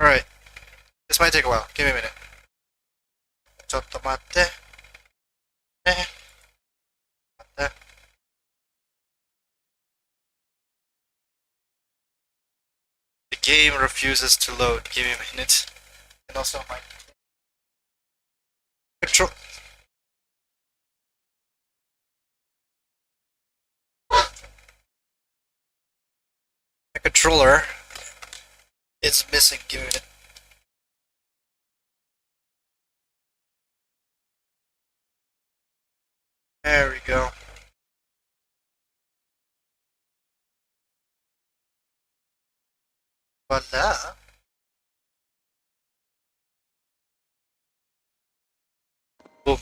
Alright. This might take a while. Give me a minute. ちょっと待って。待って。The game refuses to load. Give me a minute. And also my control. My controller is missing. Give me a minute. There we go. Voila. Boom.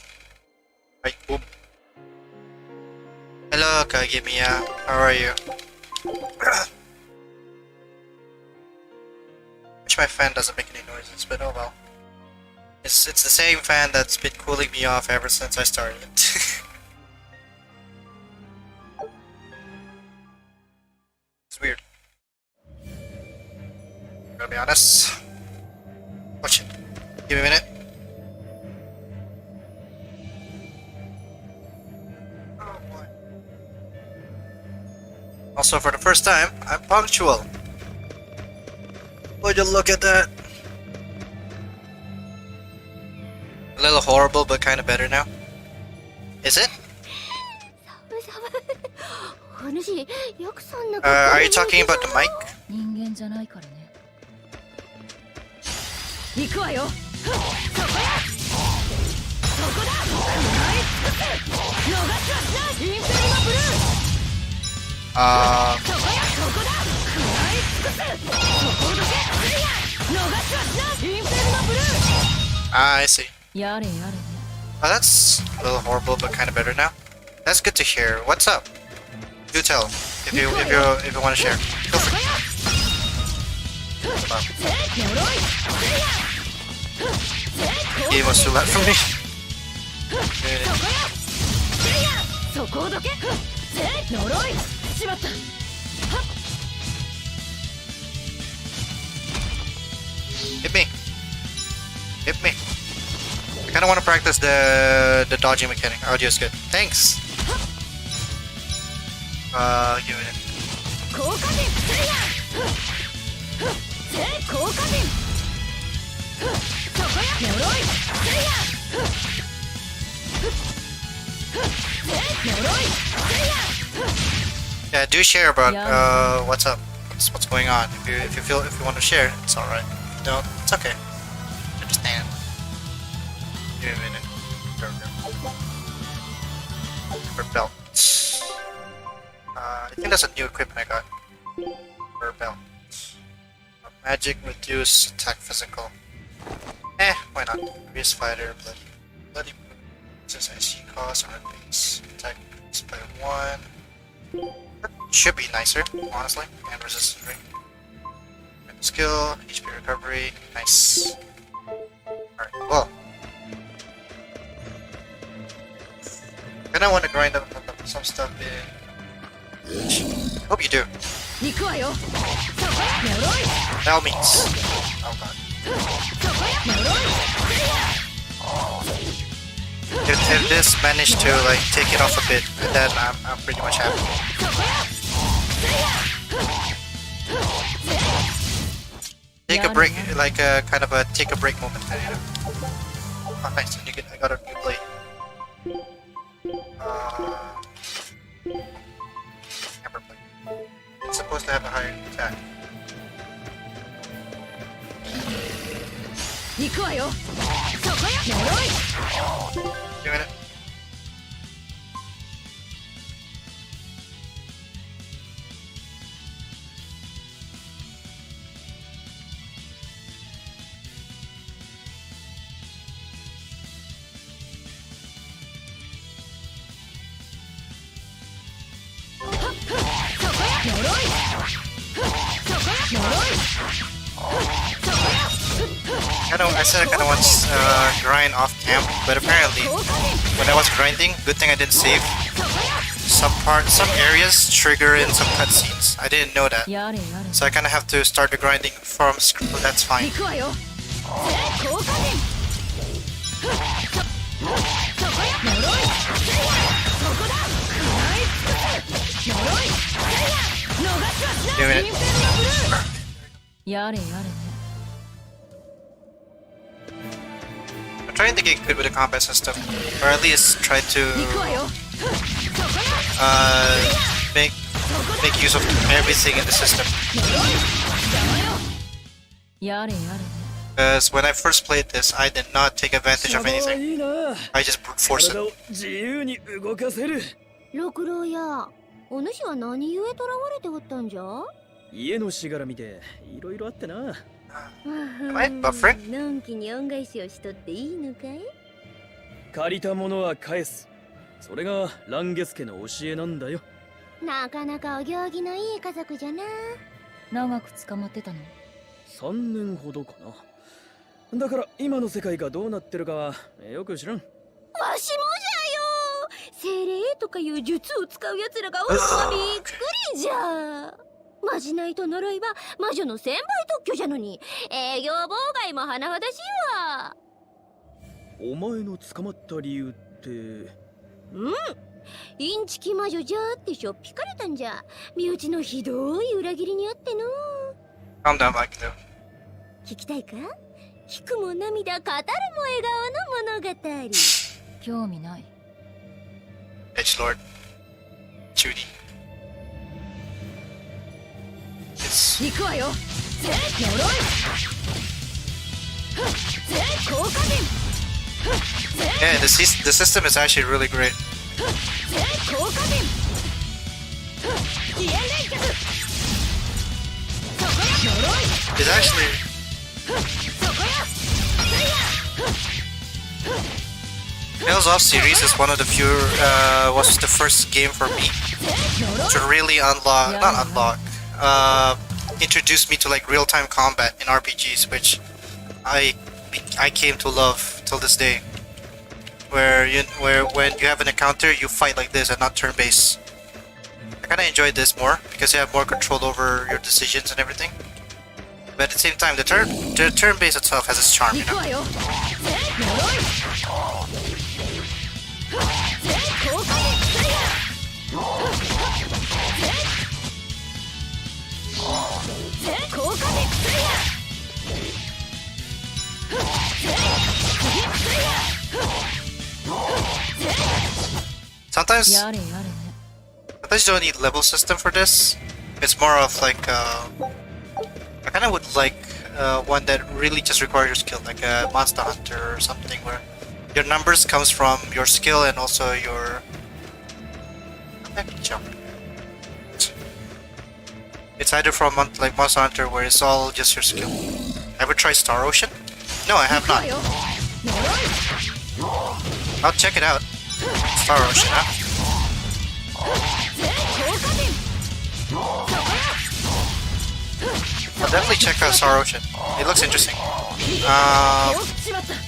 Right, boom. Hello, Kagemiya. How are you? Wish my fan doesn't make any noises, but oh well. It's the same fan that's been cooling me off ever since I started. It's weird. Gotta be honest. Watch it. Give me a minute. Oh boy. Also, for the first time, I'm punctual. Would you look at that? A little horrible, but kind of better now. Is it? Are you talking about the mic? I see. Oh, that's a little horrible, but kind of better now. That's good to hear. What's up? Do tell if you want to share. Feel free. Game was too loud for me. Hit me. Hit me. I kind of want to practice the dodging mechanic. Audio is good. Thanks. Give it. Yeah, do share about what's up, what's going on. If you want to share, it's all right. If you don't, it's okay. Understand. Give me a minute. For belt. I think that's a new equipment I got. For belt. Magic, reduce, attack physical. Why not? Increase fighter, bloody since IC cost, or base. Attack by 1. That should be nicer, honestly. And resistance ring. Skill, HP recovery, nice. Alright, well. Kinda want to grind up some stuff in. Hope you do. By all means. Oh god. If this managed to like take it off a bit, then I'm pretty much happy. Take a break, like a kind of a take a break moment. You know? Oh nice, I got a new blade. Hammer blade. It's supposed to have a higher attack. Doing it. I said I kinda want to grind off camp, but apparently when I was grinding, good thing I didn't save. some areas trigger in some cutscenes. I didn't know that. So I kind of have to start the grinding from scratch, but that's fine. Give me it. I'm trying to get good with the combat system, or at least try to make use of everything in the system. Because when I first played this, I did not take advantage of anything. I just brute forced it. 六郎や、お主は何故囚われておったんじゃ？家のしがらみでいろいろあってな。Am I buffering? のんきに恩返しをしとっていいのかい？借りたものは返す。それがランゲス家の教えなんだよ。なかなかお行儀のいい家族じゃな。長く捕まってたの？3年ほどかな。だから今の世界がどうなってるかはよく知らん。わしもじゃよ。精霊とかいう術を使う奴らがおるのはびっくりじゃ。まじないと呪いは魔女の1000倍特許じゃのに、営業妨害も甚だしいわ。お前の捕まった理由って？インチキ魔女じゃってしょっぴかれたんじゃ。身内のひどい裏切りにあっての。Calm down, Mike. 聞きたいか？聞くも涙語るも笑顔の物語。興味ない。Edgelord. Judy. 行くわよ。ぜ呪い。ぜ効果陣。Yeah, the system is actually really great. ぜ効果陣。消え連結。そこや呪い。It's actually Tales of series is one of the few was the first game for me to really introduce me to like real-time combat in RPGs, which I came to love till this day. Where when you have an encounter, you fight like this and not turn-based. I kind of enjoyed this more because you have more control over your decisions and everything. But at the same time, the turn-based itself has its charm, you know. Sometimes you don't need level system for this. It's more of like I kind of would like one that really just requires your skill, like a Monster Hunter or something, where your numbers comes from your skill and also your jump. It's either from like Monster Hunter, where it's all just your skill. Ever try Star Ocean? No, I have not. I'll check it out. Star Ocean, huh? I'll definitely check out Star Ocean. It looks interesting.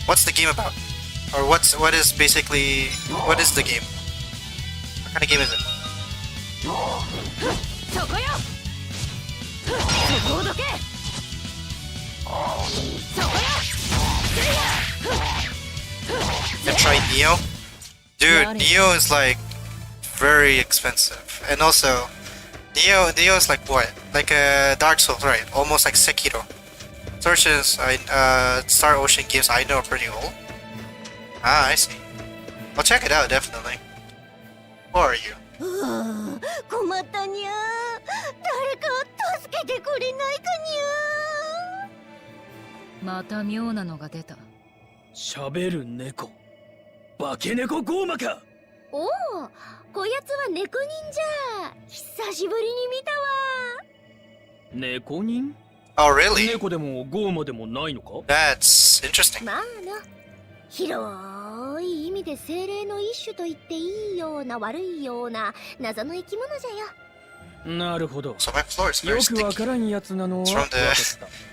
What's the game about? Or what is the game? What kind of game is it? I tried Neo. Dude, Neo is like very expensive, and also Neo is like what? Like a Dark Souls, right? Almost like Sekiro. Star Ocean games I know are pretty old. Ah, I see. I'll check it out definitely. Who are you? 困ったにゃ。誰か助けてくれないかにゃ。また妙なのが出た。喋る猫。化け猫ゴーマか。おお、こやつは猫人じゃ。久しぶりに見たわ。猫人？ Oh, really? 猫でもゴーマでもないのか？ That's interesting. まあな。広い意味で精霊の一種と言っていいような悪いような謎の生き物じゃよ。なるほど。 So my floor is very よくわ sticky. からんやつなのは It's from the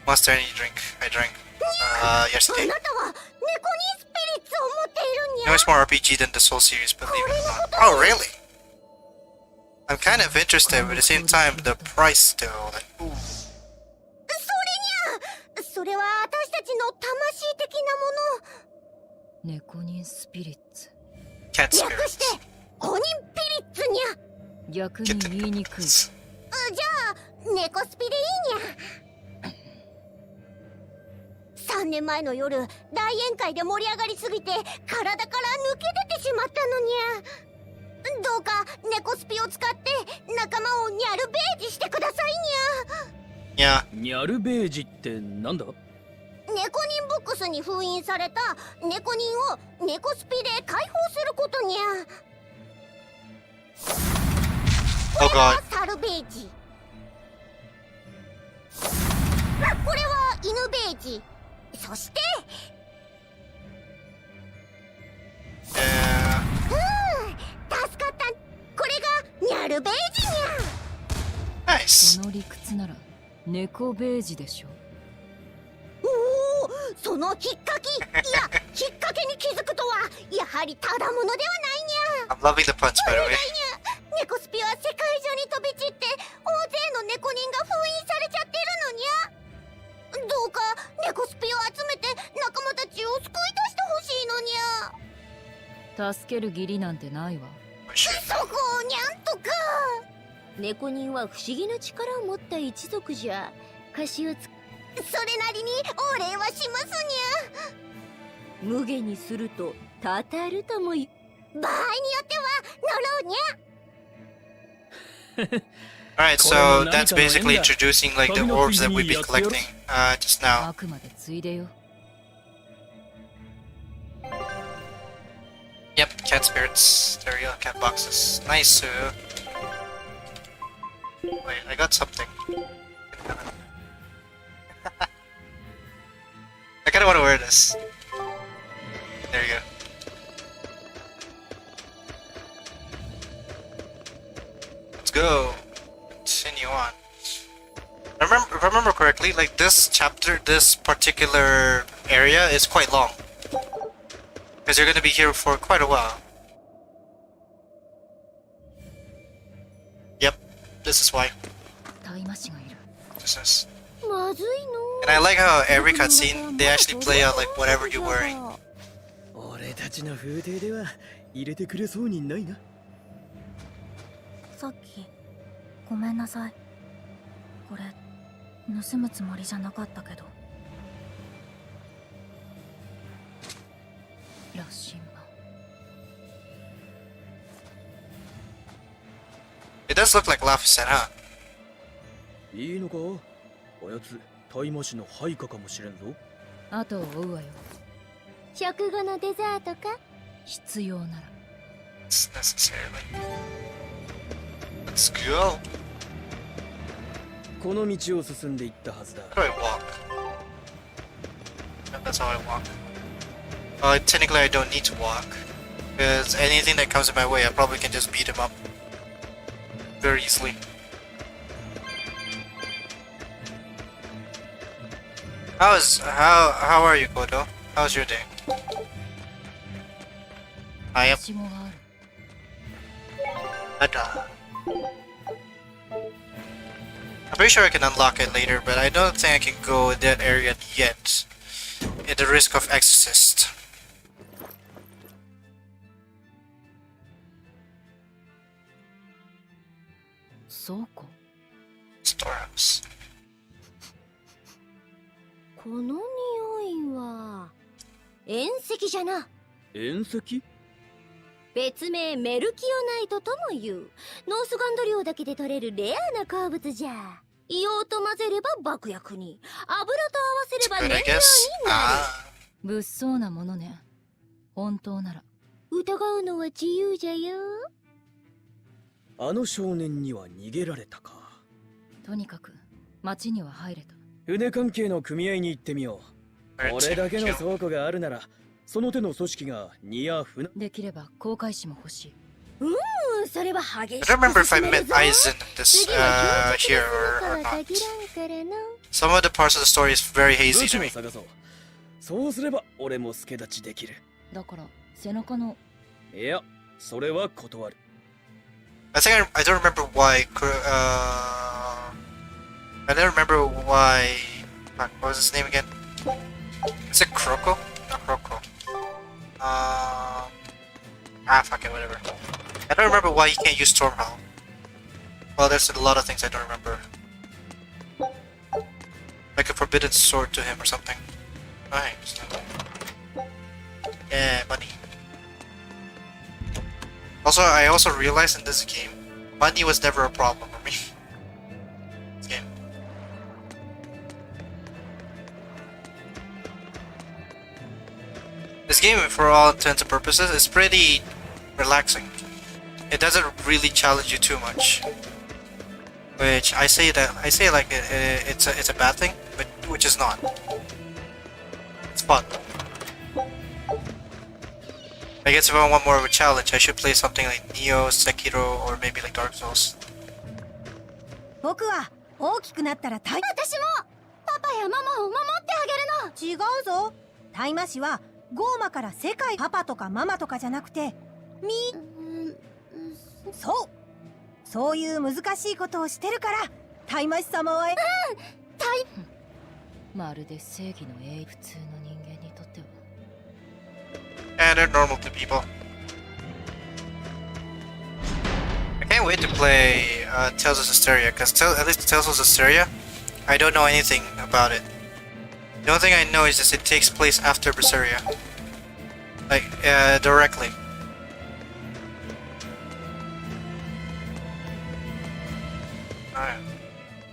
monster energy drink I drank yesterday. あなたは猫人スピリッツを持っているん You know, や。 it's more RPG than the Soul series, believe it or not. Oh, really? I'm kind of interested, but at the same time, the price still, like, ooh. それは私たちの魂的なもの。猫人スピリッツ。 Cat 略して spirits. 5人ピリッツにゃ。逆に言いにくい。じゃあ猫スピでいいにゃ。3年前の夜、大宴会で盛り上がりすぎて体から抜け出てしまったのにゃ。どうか猫スピを使って仲間をニャルベージしてくださいにゃ。 Yeah. ニャルベージってなんだ？猫人ボックスに封印された猫人を猫スピで解放することにゃ。 Oh god. サルベージ。これは犬ベージ。そして Yeah. 助かった。これがニャルベージにゃ。 Nice. その理屈なら猫ベージでしょ。おお、そのきっかけ、いやきっかけに気づくとはやはりただものではないにゃ。 I'm loving the punch, by the way. 猫スピは世界中に飛び散って大勢の猫人が封印されちゃってるのにゃ。どうか猫スピを集めて仲間たちを救い出してほしいのにゃ。助ける義理なんてないわ。 Oh, shit. そこをにゃんとか。猫人は不思議な力を持った一族じゃ。歌詞をそれなりにお礼はしますにゃ。無下にするとたたるとも言う。場合によっては呪うにゃ。 Alright, so that's basically introducing like the orbs that we've been collecting just now. あくまでついでよ。 Yep, cat spirits. There we go, cat boxes. Nice. Wait, I got something. I kinda wanna wear this. There you go. Let's go. Continue on. If I remember correctly, like this chapter, this particular area is quite long. Because you're gonna be here for quite a while. Yep, this is why. 大麻師がいる。 This is. まずいの。 And I like how every cutscene they actually play out like whatever you're wearing. 俺たちの風景では入れてくれそうにないな。さっきごめんなさい。これ盗むつもりじゃなかったけど。羅針盤。 It does look like Laphicet, huh? いいのか？あやつ大麻師の配下かもしれんぞ。後を追うわよ。食後のデザートか。必要なら。 It's necessarily. Let's go. この道を進んでいったはずだ。 How do I walk? Yeah, that's how I walk. Technically I don't need to walk. Because anything that comes in my way, I probably can just beat him up. Very easily. How are you, Kodo? How's your day? I am はしごがある。 Ada. I'm pretty sure I can unlock it later, but I don't think I can go in that area yet. At the risk of Exorcist. 倉庫。 Storehouse. この匂いは遠石じゃな。遠石？別名メルキオナイトとも言う。ノースガンド領だけで取れるレアな鉱物じゃ。硫黄と混ぜれば爆薬に、油と合わせれば Good, 燃 I 料に guess. なる。 Ah. 物騒なものね。本当なら。疑うのは自由じゃよ。あの少年には逃げられたか。とにかく町には入れた。船関係の組合に行ってみよう。 Alright, 俺だけの thank you. 倉庫があるなら、その手の組織が荷や船。できれば航海士も欲しい。それは激 I し don't remember く if I 進め met るぞ。 Aizen in this 次は here と or は not. 限らんからな。 Some of the parts of the story is very 武 hazy 士 to を me. 探そう。そうすれば俺も助太刀できる。だから背中の。いや、それは断る。I don't remember why. I don't remember why. Fuck, what was his name again? Is it Kroko? Not Kroko. Fuck it, whatever. I don't remember why he can't use Stormhowl. Well, there's a lot of things I don't remember. Like a forbidden sword to him or something. Nice. Yeah, money. Also, I also realized in this game, money was never a problem for me. This game. This game, for all intents and purposes, is pretty relaxing. It doesn't really challenge you too much. Which I say like it's a bad thing, but which is not. It's fun. I guess if I want more of a challenge, I should play something like Neo, Sekiro, or maybe like Dark Souls. 僕は大きくなったら私もパパやママを守ってあげるの。違うぞ。大魔師はゴーマから世界パパとかママとかじゃなくてそういう難しいことをしてるから大魔師様はまるで正義の英普通の人間にとっては And they're normal to people. I can't wait to play Tales of Zestiria, because at least Tales of Zestiria, I don't know anything about it. The only thing I know is that it takes place after Berseria. Like, directly. Alright.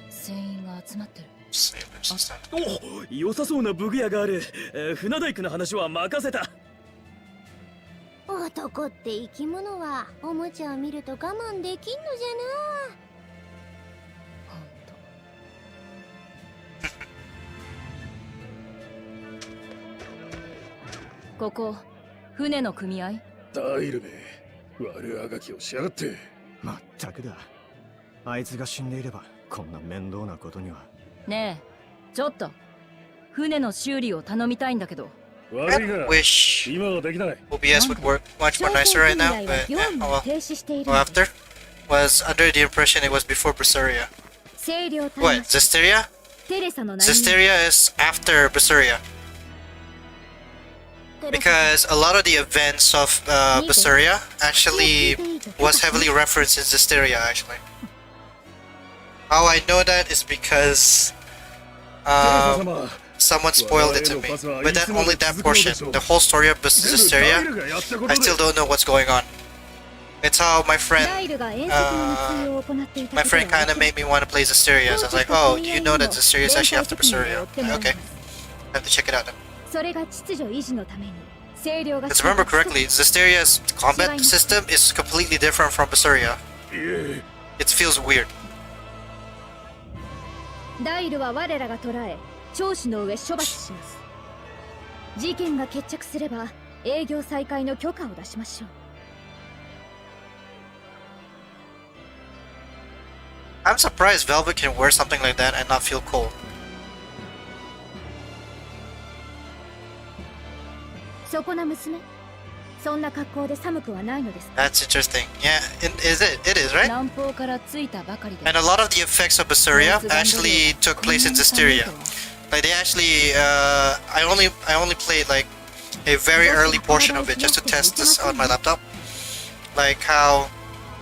船員が集まってる Save this instead. お良さそうな武具屋がある。船大工の話は任せた。男って生き物はおもちゃを見ると我慢できんのじほんとここ船の組合ダイルめ悪あがきをしやがって。まったくだ。あいつが死んでいればこんな面倒なことには。ねえちょっと船の修理を頼みたいんだけど 悪い I が wish 今はできない。 OBS would work much more nicer right now, but oh well. Well, after was under the impression it was before Berseria. 清涼 What, Zestiria? テレサの Zestiria is after Berseria. Because a lot of the events of Berseria actually was heavily referenced in Zestiria, actually. How I know that is because someone spoiled it to me. But that only that portion. The whole story of Berseria, I still don't know what's going on. It's how my friend kind of made me want to play Zestiria. So I was like, oh, you know that Zestiria is actually after Berseria. Okay, I have to check it out then. それが秩序維持のために清涼が Because remember correctly, Zesteria's combat system is completely different from Berseria. いえ It feels weird. ダイルは我らが捕らえ聴取の上処罰します。事件が決着すれば営業再開の許可を出しましょう。 I'm surprised Velvet can wear something like that and not feel cold. そこな娘、そんな格好で寒くはないのですか？ That's interesting. Yeah, is it? It is, right? 南方から着いたばかりで And a lot of the effects of Berseria actually took place in Zestiria. Like they actually, I only played like a very early portion of it just to test this on my laptop. Like how.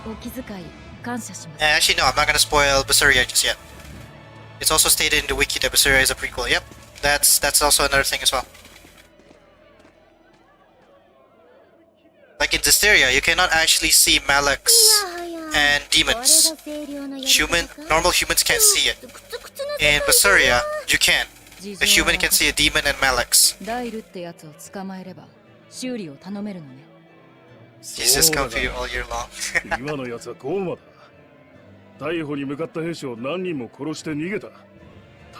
お気遣い感謝します Actually, no, I'm not gonna spoil Berseria just yet. It's also stated in the wiki that Berseria is a prequel. Yep, that's also another thing as well. Like in Zestiria, you cannot actually see Maleks and demons. Normal humans can't see it. In Berseria, you can. A human can see a demon and Maleks. ダイルってやつを捕まえれば修理を頼めるのね Jesus come for you all year long. 今のやつはゴーマだ。逮捕に向かった兵士を何人も殺して逃げた。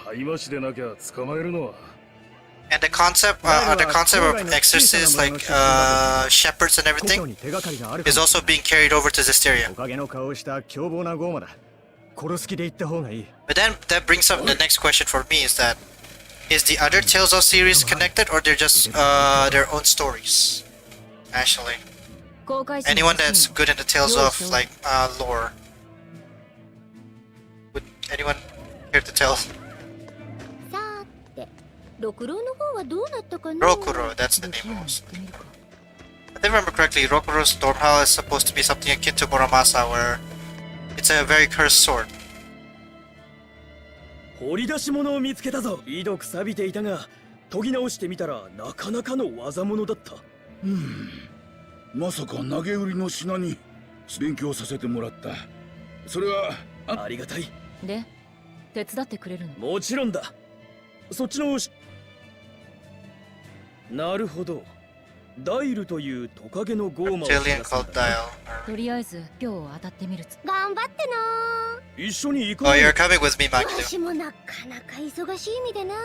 大魔師でなきゃ捕まえるのは。 And the concept of exorcists, like shepherds and everything, is also being carried over to Zestiria. おかげの顔をした凶暴なゴーマだ。殺す気で言った方がいい。 But then that brings up the next question for me: is that is the other Tales of series connected, or they're just their own stories? Actually, 公開誌の Anyone 写 that's 真 good in the tales of like lore. Would anyone care to tell? さーて六郎の方はどうなったかな。 Rokuro, that's the 武器 name を of 持 it. ってみるか If I remember correctly, Rokuro's storm hell is supposed to be something akin to Muramasa, where it's a very cursed sword. 掘り出し物を見つけたぞ。ひどく錆びていたが研ぎ直してみたらなかなかの技物だった。まさか投げ売りの品に勉強させてもらった。それはありがたい。で手伝ってくれるの？もちろんだ。そっちのなるほど。ダイルというトカゲのゴーマを Reptilian 探すん called だな。 Dial. とりあえず今日当たってみるつ。頑張ってな。一緒に行こ Oh, う you're よ。 coming with me, わ Makido. しもなかなか忙しい身でな。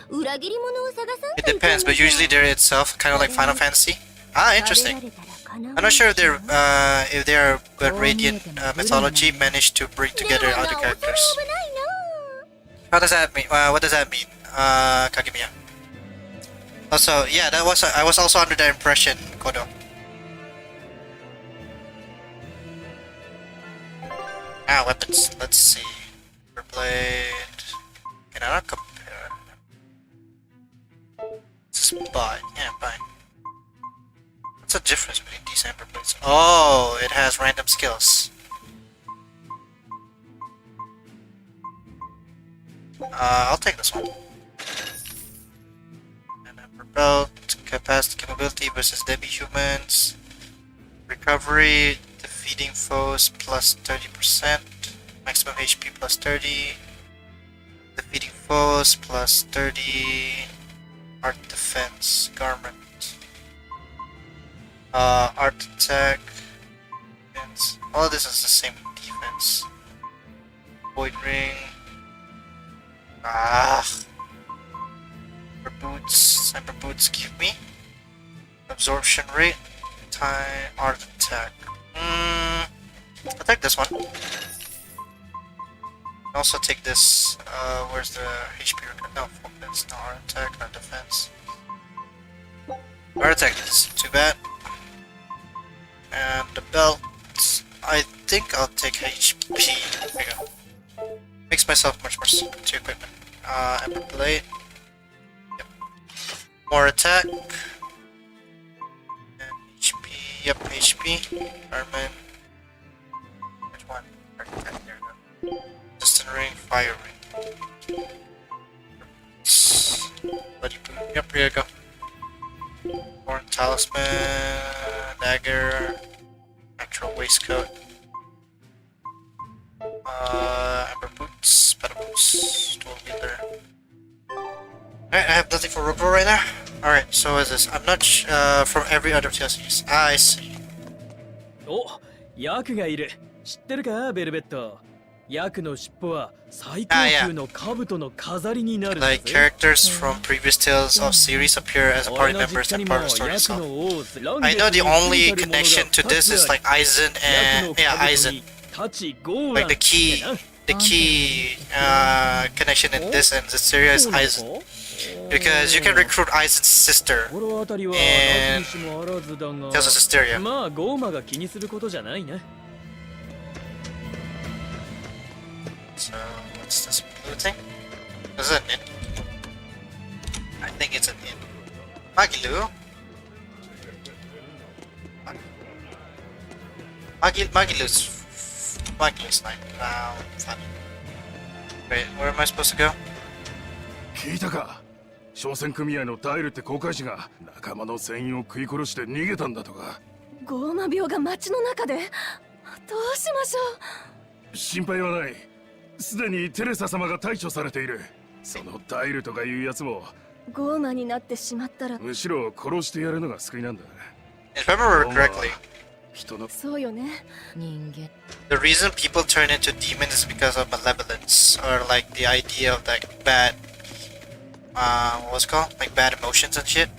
裏切り者を探さん It depends, but usually they're itself, kind of like Final Fantasy. Ah, interesting. I'm not sure if they're but Radiant mythology managed to bring together other characters. How does that mean? What does that mean? Kagemiya. Also, yeah, I was also under that impression, Kodo. Ah, weapons. Let's see. Blade. Can I not compare? Spot. Yeah, fine. What's the difference between these amber blades? Oh, it has random skills. I'll take this one. And amber belt, capacity, capability versus demi-humans, recovery, defeating foes plus 30%, maximum HP plus 30, defeating foes plus 30, art defense, garment. Art attack, defense. All of this is the same defense. Void ring. Cyber boots give me absorption rate, time, art attack. I'll take this one. Also take this. Where's the HP record? No, focus. No art attack, no defense. Art attack is too bad. And the belt, I think I'll take HP. There you go. Makes myself much more suited to equipment. Ember blade. Yep. More attack. And HP. Yep, HP. Garment. Which one? Artifact, there we go. Distant ring, fire ring. Bloody boot. Yep, here you go. Horn talisman, dagger, natural waistcoat, amber boots, better boots, dual wielder. Alright, I have nothing for Robo right now. Alright, so is this? I'm not from every other TLCs. I see. お、ヤクがいる。知ってるか、ベルベット。ヤクの尻尾は最高級の兜の飾りになるんだぜ。Like characters from previous tales of series appear as party members and part of the story itself. I know the only connection to this is like Aizen and Aizen. Like the key connection in this and the series is Aizen. Because you can recruit Aizen's sister in Tales of Hysteria. まあゴーマが気にすることじゃないな。So, what's this blue thing? Is it an inn? I think it's an inn. Magilu? Magilu's like, funny. Wait, where am I supposed to go? 聞いたか？商船組合のダイルって航海士が仲間の船員を食い殺して逃げたんだとか。ゴーマ病が町の中でどうしましょう。心配はない。すでにテレサ様が対処されている。そのダイルとかいうやつもゴーマになってしまったらむしろ殺してやるのが救いなんだ。 If I remember correctly, 人のそうよね。人間 the reason people turn into demons is because of malevolence, or like the idea of like bad, what's it called? Like bad emotions and shit.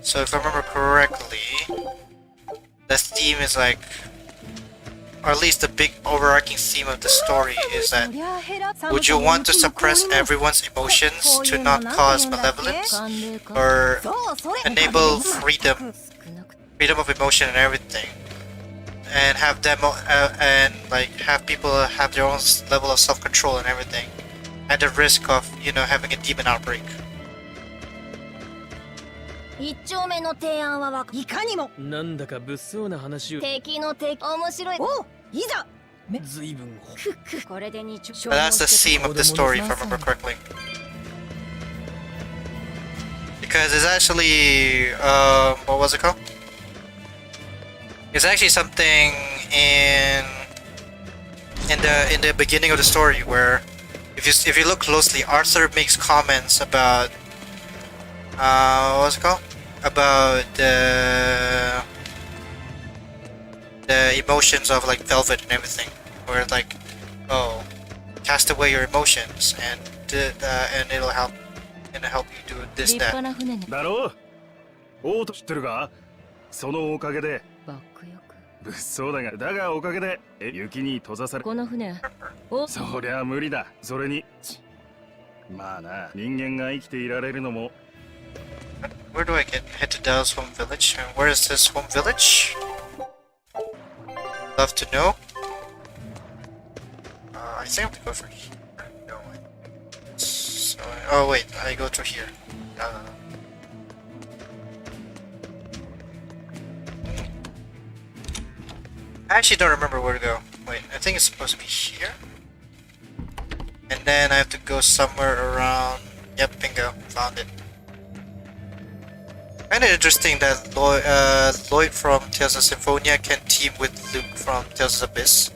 So if I remember correctly, the theme is like, or at least the big overarching theme of the story is that would you want to suppress everyone's emotions to not cause malevolence, or enable freedom freedom of emotion and everything, and have them and like have people have their own level of self-control and everything, at the risk of, you know, having a demon outbreak. 一丁目の提案はわかいかにもなんだか物騒な話を敵の敵面白いおういざ随分これで2丁 But that's the theme of the story, if I remember correctly. Because it's actually, what was it called? It's actually something in the beginning of the story where, if you look closely, Arthur makes comments about, what was it called? About the emotions of like Velvet and everything, where like, oh, cast away your emotions and it'll help you do this 立派 that. な船ねだろうオート知ってるかそのおかげでバックよく物騒だがおかげで雪に閉ざされこの船おそりゃ無理だそれにまあな人間が生きていられるのも Where do I head to Dell's home village? And where is this home village? Love to know. I think I have to go for here. No, so, oh wait, I go through here. I actually don't remember where to go. Wait, I think it's supposed to be here. And then I have to go somewhere around. Yep, bingo, found it. Kinda interesting that Lloyd from Tales of Symphonia can team with Luke from Tales of Abyss.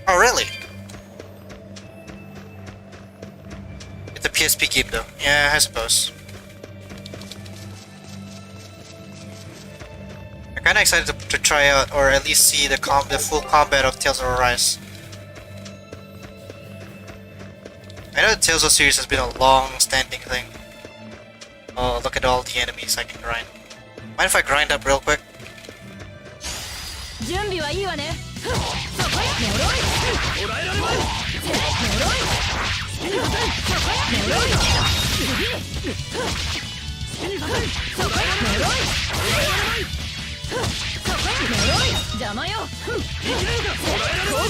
Oh, really? It's a PSP game though. Yeah, I suppose. I'm kinda excited to try out, or at least see the full combat of Tales of Arise. I know the Tales of series has been a long-standing thing. Oh, look at all the enemies I can grind. Mind if I grind up real quick? 準備はいいわねそこへ呪い捕らえられまい呪い好きにさせそこへ呪い次好きにさせそこへ呪い捕らえられまいそこへ呪い邪魔よ生きれるか捕らえられまい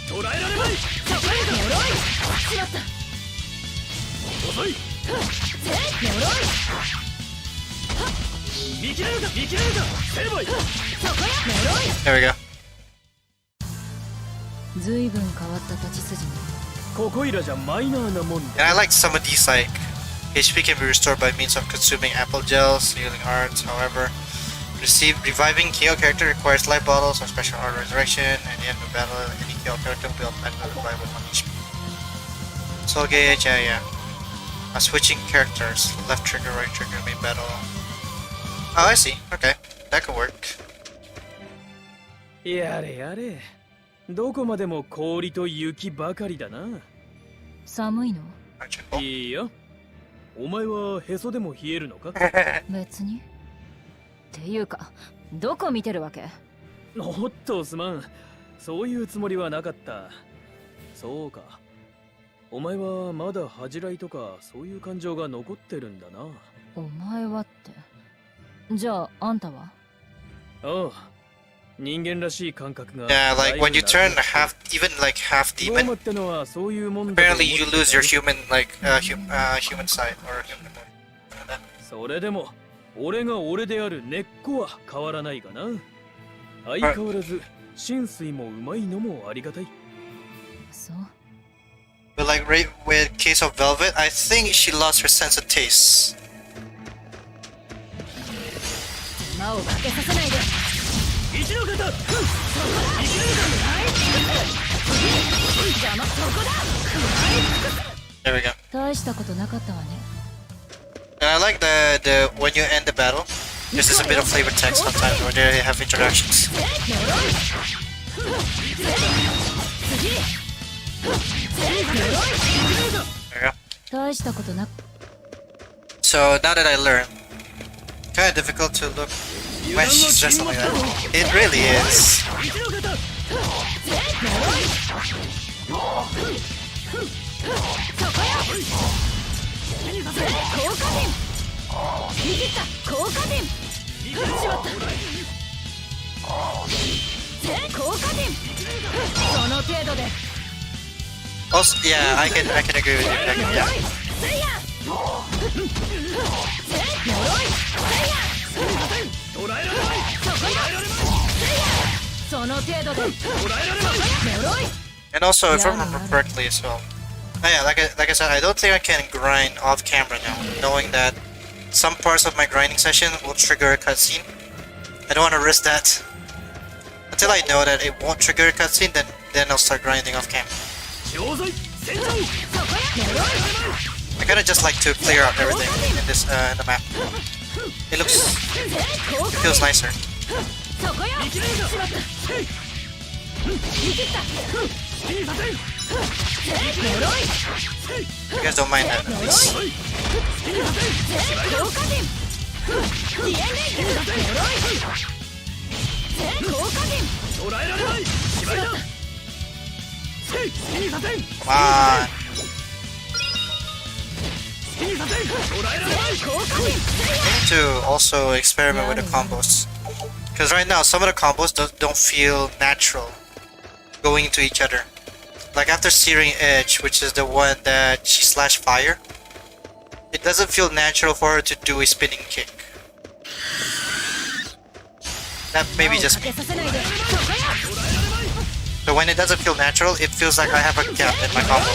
捕らえられまいそこへ呪いしまった遅い呪い見切れるか見切れるか成敗そこへ呪い There we go. ずいぶん変わった立ち筋ねここいらじゃマイナーなもん And だ I like some of these, like, HP can be restored by means of consuming apple gels, healing arts, however. Reviving KO character requires life bottles or special art resurrection. At the end of battle, any KO character will be automatically revived with 1 HP. Soul gauge, yeah. Switching characters, left trigger, right trigger, main battle. Oh, I see. Okay, that could work. やれやれどこまでも氷と雪ばかりだな寒いの Alright, cool. いいよお前はへそでも冷えるのか別にっていうかどこ見てるわけおっとすまんそういうつもりはなかったそうかお前はまだ恥じらいとかそういう感情が残ってるんだなお前はってじゃああんたはああ人間らしい感覚が Yeah, like when you turn even like half ゴーマ demon, ってのはそういうもんだと思って apparently you lose your human, like, human side, or human emotion. それでも俺が俺である根っこは変わらないがな相変わらず浸水もうまいのもありがたいそう But like right with case of Velvet, I think she lost her sense of taste. 魔をかけさせないで一の方邪魔そこだ There we go. 大したことなかったわね And I like the when you end the battle, there's just a bit of flavor text sometimes where they have introductions. There we go. 大したことな So now that I learned, kind of difficult to look when she's dressed up like that. It really is. 一の方 効果点握った効果点その程度で Also, yeah, I can agree with you. Yeah. その程度で And also, if I remember correctly as well. Oh, yeah, like I said, I don't think I can grind off camera now, knowing that some parts of my grinding session will trigger a cutscene. I don't want to risk that. Until I know that it won't trigger a cutscene, then I'll start grinding off camera. I kind of just like to clear out everything in this in the map. It feels nicer. You guys don't mind that, at least. Come on. I need to also experiment with the combos. Because right now, some of the combos don't feel natural going into each other. Like after Searing Edge, which is the one that she slashed fire, it doesn't feel natural for her to do a spinning kick. That may be just me. So when it doesn't feel natural, it feels like I have a gap in my combo.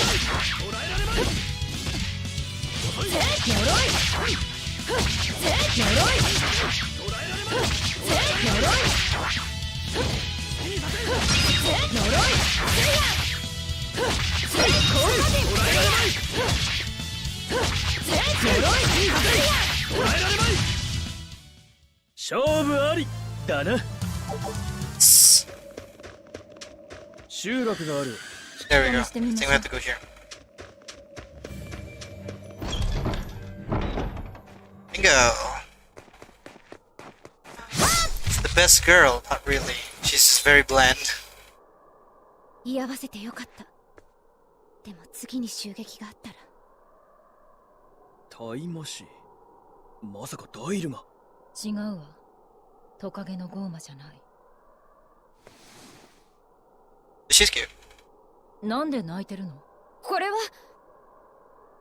There we go. I think we have to go here. Bingo! She's the best girl, not really. She's just very bland. 居合わせてよかった。でも次に襲撃があったら。タイマシ。まさかダイルが。違うわ。トカゲのゴーマじゃない。She's cute. なんで泣いてるの？これは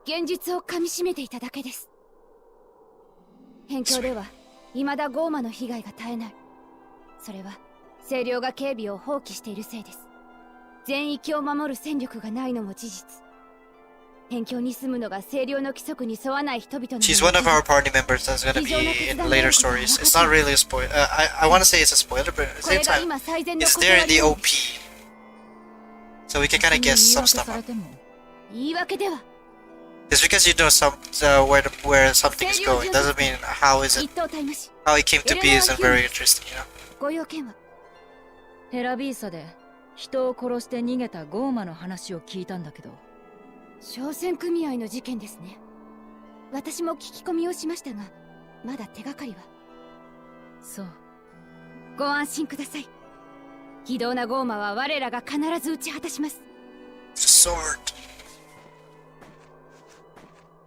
現実を噛み締めていただけです。辺境では未だゴーマの被害が絶えない。それは清涼が警備を放棄しているせいです。全域を守る戦力がないのも事実。辺境に住むのが清涼の規則に沿わない人々の。She's one of our party members that's gonna be in later stories. It's not really a spoiler. I want to say it's a spoiler, but at the same time, it's there in the OP. So we can kind of guess some stuff. 言い訳では。Just because you know some where something is going doesn't mean how it came to be isn't very interesting, you know. ご用件は？ヘラビーサで人を殺して逃げたゴーマの話を聞いたんだけど。商船組合の事件ですね。私も聞き込みをしましたが、まだ手がかりは。そう。ご安心ください。非道なゴーマは我らが必ず打ち果たします。Sword.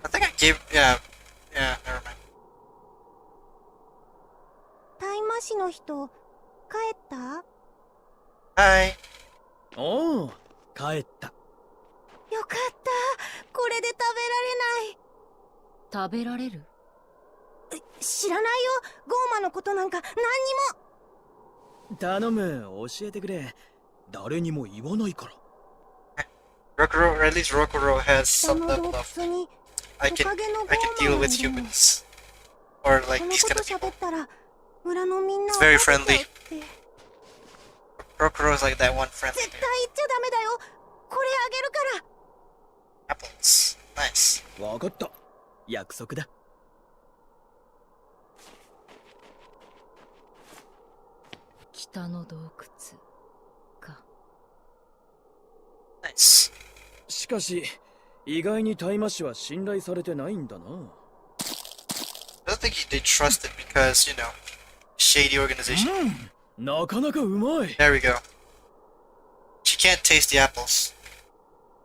I think I gave. Yeah, never mind. タイマシの人、帰った？ Hi. おお、帰った。よかった。これで食べられる？知らないよ。ゴーマのことなんか何にも。頼む、教えてくれ。誰にも言わないから。Rokuro, or at least Rokuro has some level of I can deal with humans. Or like these kind of people. It's very friendly. Rokuro is like that one friendly. 絶対言っちゃダメだよ。これあげるから。Apples. Nice. わかった。約束だ。北の洞窟か。Nice. しかし、意外に大麻氏は信頼されてないんだな。I don't think they trust it because, you know, shady organization. なかなかうまい。There we go. She can't taste the apples.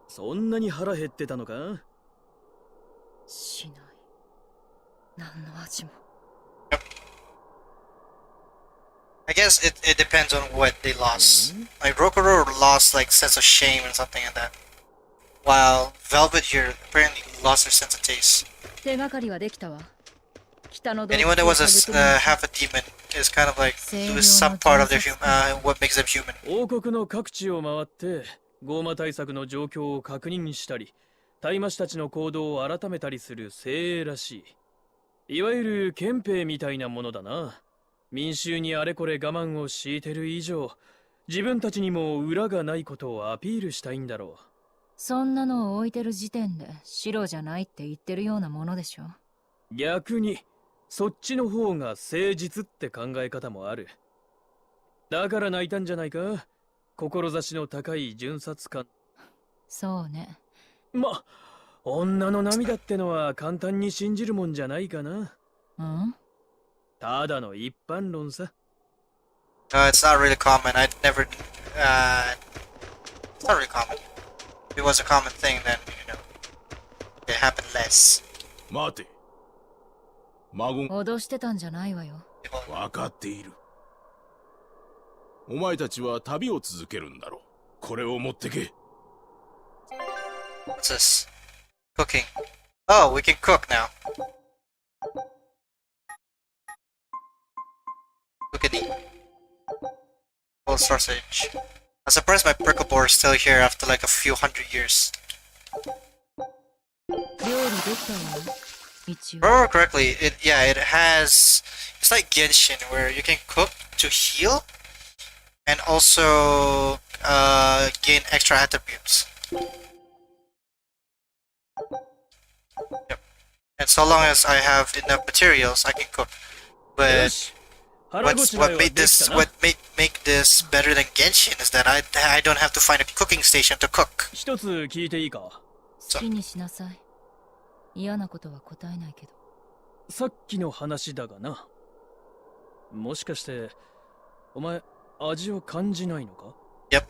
そんなに腹減ってたのか？しない。何の味も。I guess it depends on what they lost. Like Rokuro lost like sense of shame and something like that. While Velvet here apparently lost her sense of taste. 手がかりはできたわ。北の洞 Anyone that 窟を was 探ってみましょう half a demon is kind of like lose some part of their what makes them human. 王国の各地を回ってゴーマ対策の状況を確認したり、大魔師たちの行動を改めたりする精鋭らしい。いわゆる憲兵みたいなものだな。民衆にあれこれ我慢を強いてる以上、自分たちにも裏がないことをアピールしたいんだろう。そんなのを置いてる時点で白じゃないって言ってるようなものでしょ。逆にそっちの方が誠実って考え方もある。だから泣いたんじゃないか、志の高い巡察官。そうね。ま、女の涙ってのは簡単に信じるもんじゃないかな。うん？ただの一般論さ。It's not really common. I'd never. It's not really common. If it was a common thing, then it happened less. 待て。孫脅してたんじゃないわよ。分かっている。お前たちは旅を続けるんだろう。これを持ってけ。What's this? Cooking. Oh, we can cook now. Cook and eat. Full sausage. I'm surprised my prickle boar is still here after like a few hundred years. 料理できたわよ。一応。If I remember correctly, it has. It's like Genshin where you can cook to heal and also gain extra attributes. Yep. And so long as I have enough materials, I can cook. But what made this make this better than Genshin is that I don't have to find a cooking station to cook. 一つ聞いていいか。好きにしなさい。嫌なことは答えないけど。さっきの話だがな。もしかしてお前味を感じないのか？ Yep.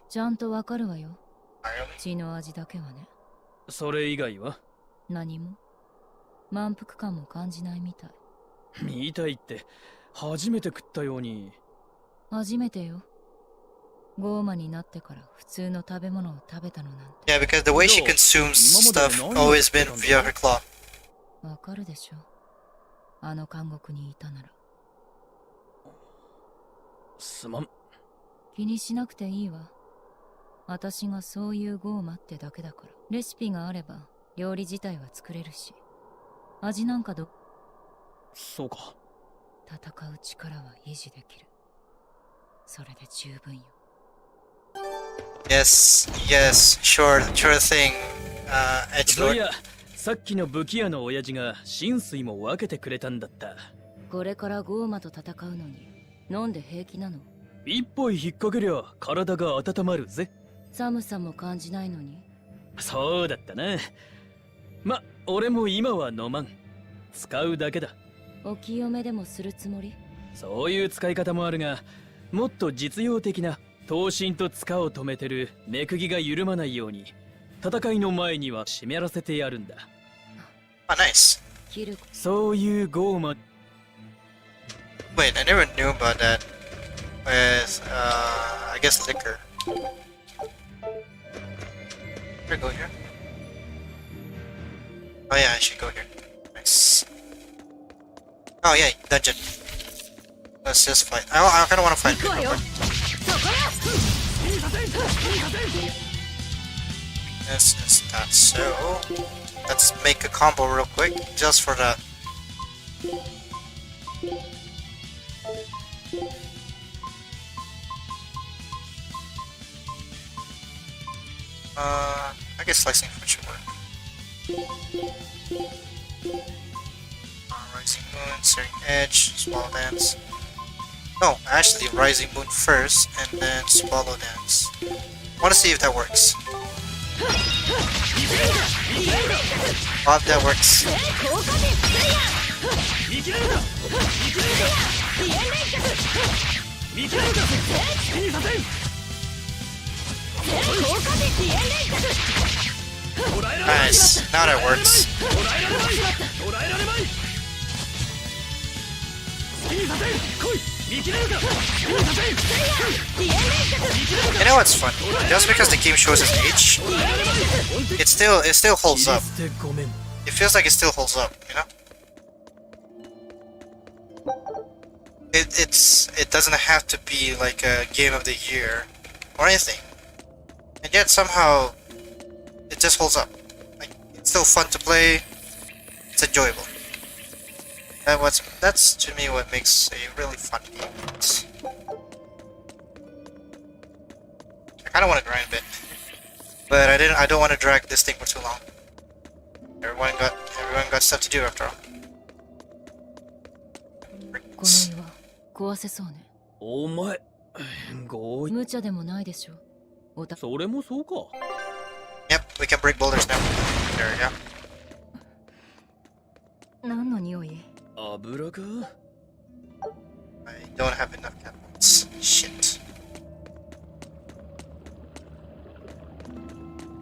ちゃんとわかるわよ。血の味だけはね。それ以外は？何も満腹感も感じないみたい。みたいって初めて食ったように。初めてよ。ゴーマになってから普通の食べ物を食べたのなんて。 Yeah, because the way she consumes stuff always been via her claw. わかるでしょ。あの監獄にいたなら。すまん。気にしなくていいわ。私がそういうゴーマってだけだから。レシピがあれば料理自体は作れるし。味なんかそうか。戦う力は維持できる。それで十分よ。Yes, sure thing, そうい Edgelord. や、さっきの武器屋の親父が浸水も分けてくれたんだった。これからゴーマと戦うのに飲んで平気なの？一歩引っ掛けりゃ体が温まるぜ。寒さも感じないのに。そうだったな。ま、俺も今は飲まん。使うだけだ。お清めでもするつもり？そういう使い方もあるが、もっと実用的な刀身と塚を止めてる目釘が緩まないように戦いの前には湿らせてやるんだ。Oh, nice. 切る。そういうゴーマ。 Wait, I never knew about that. With, I guess liquor. Should I go here? Oh yeah, I should go here. Nice. Oh yeah, dungeon. Let's just fight. I kind of want to fight. Is that so? Let's make a combo real quick, just for that. I guess slicing food should work. Rising Moon, Searing Edge, Swallow Dance. No, actually Rising Moon first, and then Swallow Dance. Wanna see if that works. Oh, that works. Nice, now that works. You know what's funny? Just because the game shows his age, it still holds up. It feels like it still holds up, you know? It doesn't have to be like a game of the year or anything. And yet somehow it just holds up. Like, it's still fun to play, it's enjoyable. That's to me what makes a really fun game. I kinda wanna grind a bit. But I don't wanna drag this thing for too long. Everyone got stuff to do after all. この岩壊せそうね。お前、強引。無茶でもないでしょ。おた。それもそうか。Yep, we can break boulders now. There we go. 何の匂い？油か？ I don't have enough candles. Shit.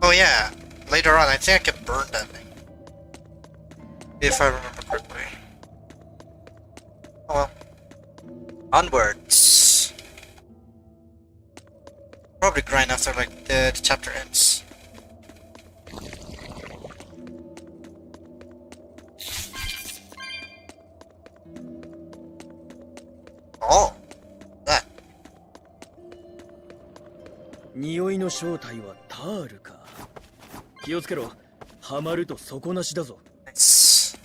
Oh yeah, later on I think I can burn that thing. If I remember correctly. Oh well. Onwards. Probably grind after like the chapter ends. Oh, that. 匂いの正体はタールか。気をつけろ。ハマると底なしだぞ。Nice.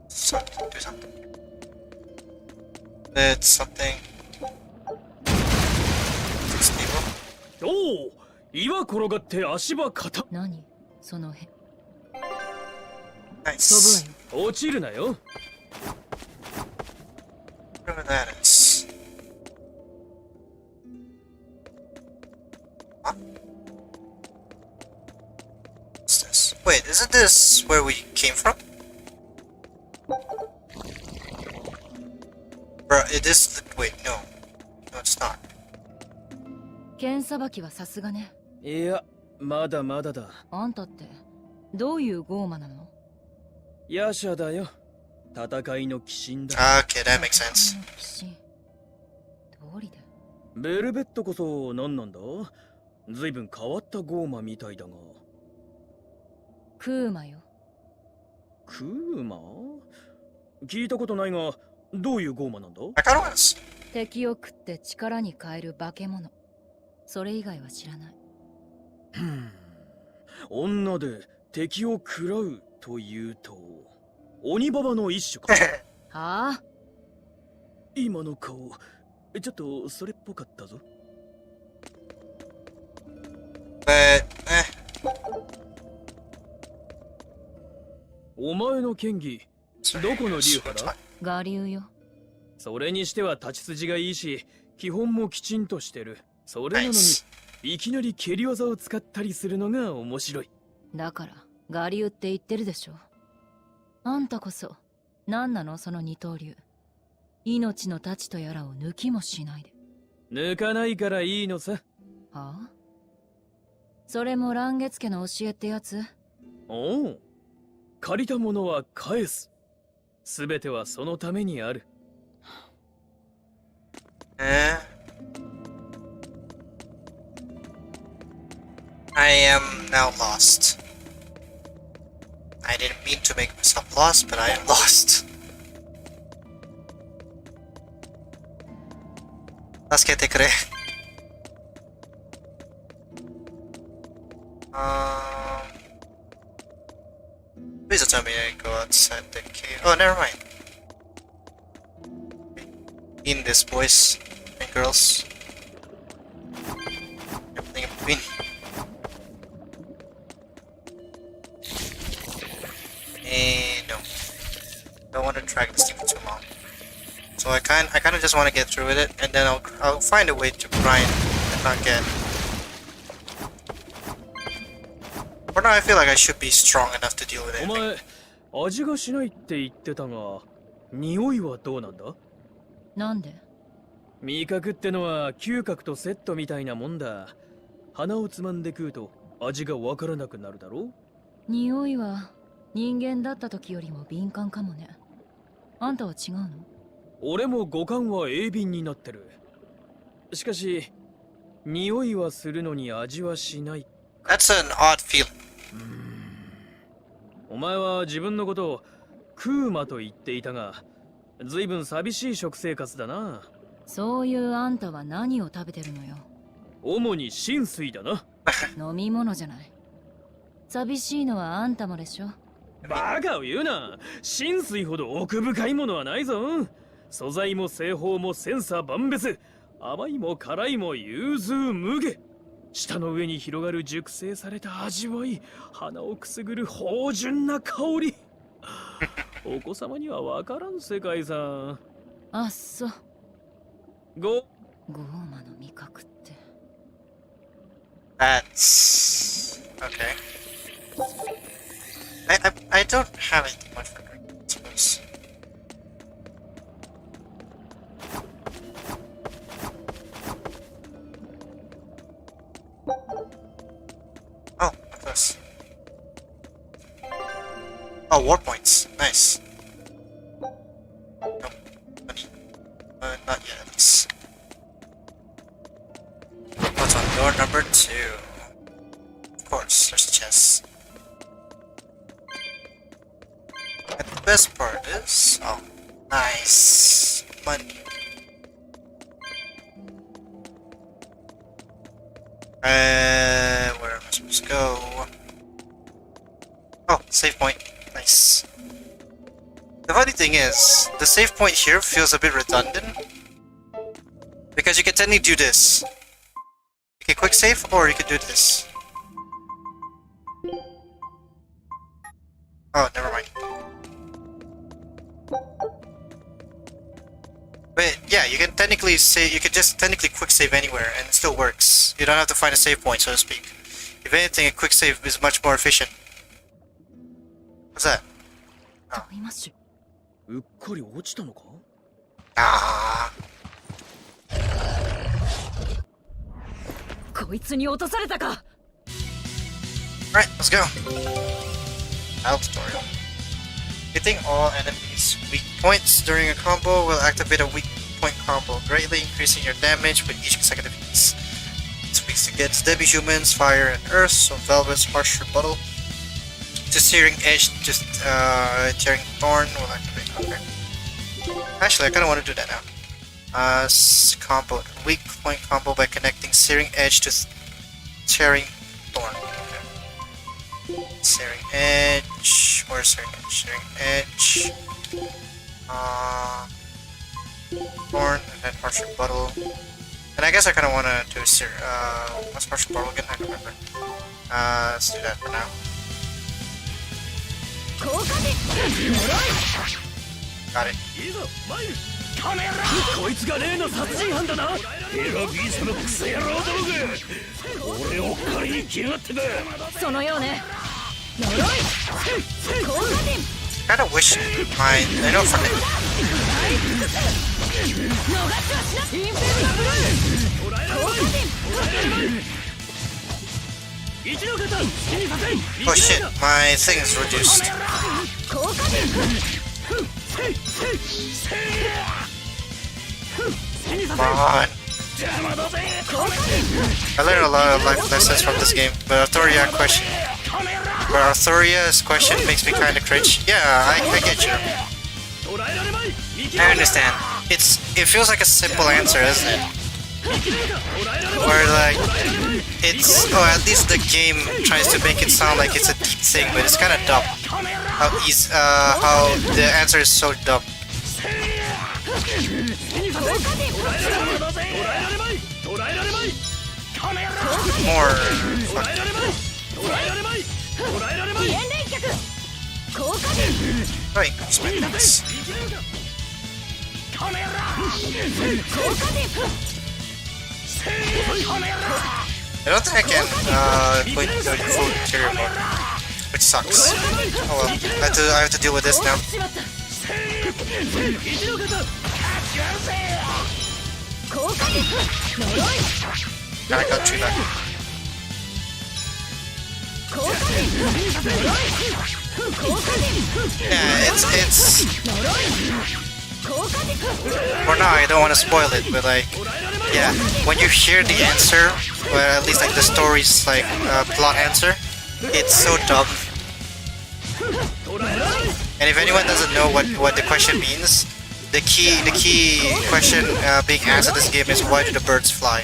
Something, do something. It's something. It's stable. おお、岩転がって足場固。何？その辺。 Nice. 飛ぶわよ。落ちるなよ。 Whatever that is. Huh? What's this? Wait, isn't this where we came from? Bruh, it is. Wait, no. No, it's not. 剣さばきはさすがね。いや、まだまだだ。あんたってどういうゴーマなの？ヤシャだよ。戦いの鬼神だ。Okay, that makes sense. 騎士。通りで。ベルベットこそ何なんだ？ずいぶん変わったゴーマみたいだが。クーマよ。クーマ？聞いたことないが、どういうゴーマなんだ？ I kinda was. 敵を食って力に変える化け物。それ以外は知らない。女で敵を食らうというと、鬼ババの一種か。はあ？今の顔、ちょっとそれっぽかったぞ。But, お前の剣技、どこの流派だ？我流よ。それにしては立ち筋がいいし、基本もきちんとしてる。それなのに、いきなり蹴り技を使ったりするのが面白い。だから我流って言ってるでしょ。あんたこそ何なのその二刀流。命の太刀とやらを抜きもしないで。抜かないからいいのさ。はあ？それも蘭月家の教えってやつ？おお、借りたものは返す。すべてはそのためにある。I am now lost. I didn't mean to make myself lost, but I am lost. 助けてくれ。Please don't tell me I go outside the cave. Oh, never mind. In this, boys and girls. Everything in between. No. Don't want to drag this thing for too long. So I kind of just want to get through with it, and then I'll find a way to grind and not get. For now, I feel like I should be strong enough to deal with お it. 前、味がしないって言ってたが、匂いはどうなんだ？なんで？味覚ってのは嗅覚とセットみたいなもんだ。鼻をつまんで食うと味がわからなくなるだろう。匂いは人間だった時よりも敏感かもね。あんたは違うの？俺も五感は鋭敏になってる。しかし匂いはするのに味はしない。 That's an odd feeling. お前は自分のことをクーマと言っていたが、随分寂しい食生活だな。そういうあんたは何を食べてるのよ。主に浸水だな。飲み物じゃない。寂しいのはあんたもでしょ。バカを言うな。浸水ほど奥深いものはないぞ。素材も製法も千差万別。甘いも辛いも融通無下。舌の上に広がる熟成された味わい、鼻をくすぐる芳醇な香り。お子様には分からん世界さ。あっそ。ゴーマの味覚って。That's okay. I don't have it much for drink, I suppose. Oh, what's this? Oh, war points. Nice. Nope. Money. Not yet. What's on door number 2? Of course, there's chests. And the best part is... Oh, nice. Money. Where am I supposed to go? Oh, save point. Nice. The funny thing is, the save point here feels a bit redundant. Because you can technically do this. You can quick save, or you can do this. Oh, never mind. But yeah, you can technically save. You can just technically quick save anywhere, and it still works. You don't have to find a save point, so to speak. If anything, a quick save is much more efficient. What's that? いまし。うっかり落ちたのか？ Ah. こいつに落とされたか。 Alright, let's go. Battle tutorial. Hitting all enemies' weak points during a combo will activate a weak point combo, greatly increasing your damage with each consecutive hit. It speaks against deadly humans, fire, and earth, so Velvet's harsh rebuttal to Searing Edge, just Tearing Thorn will activate. Okay. Actually, I kind of want to do that now. Combo, weak point combo by connecting Searing Edge to Tearing Thorn. Okay. Searing Edge. Where's Searing Edge? Searing Edge. Thorn, and then Harsh Rebuttal. And I guess I kind of want to do what's Harsh Rebuttal again? I don't remember. Let's do that for now. Got it. こいつが例の殺人犯だな。エラビーサのクソ野郎どもが俺を借りに来やがってか。そのようね。 Kinda wish my... I know for Oh shit, my thing is reduced. Come on. I learned a lot of life lessons from this game, but Arthuria's question makes me kinda cringe. Yeah, I get you. I understand. It feels like a simple answer, doesn't it? Where like at least the game tries to make it sound like it's a deep thing, but it's kinda dumb. How the answer is so dumb. More right, explain this. I don't think I can put the full interior mode, which sucks. Oh well, I have to deal with this now. I got 3 back. Yeah, it's for now I don't want to spoil it, but like, yeah, when you hear the answer, or at least like the story's like plot answer, it's so dumb. And if anyone doesn't know what the question means, the key question being asked in this game is why do the birds fly?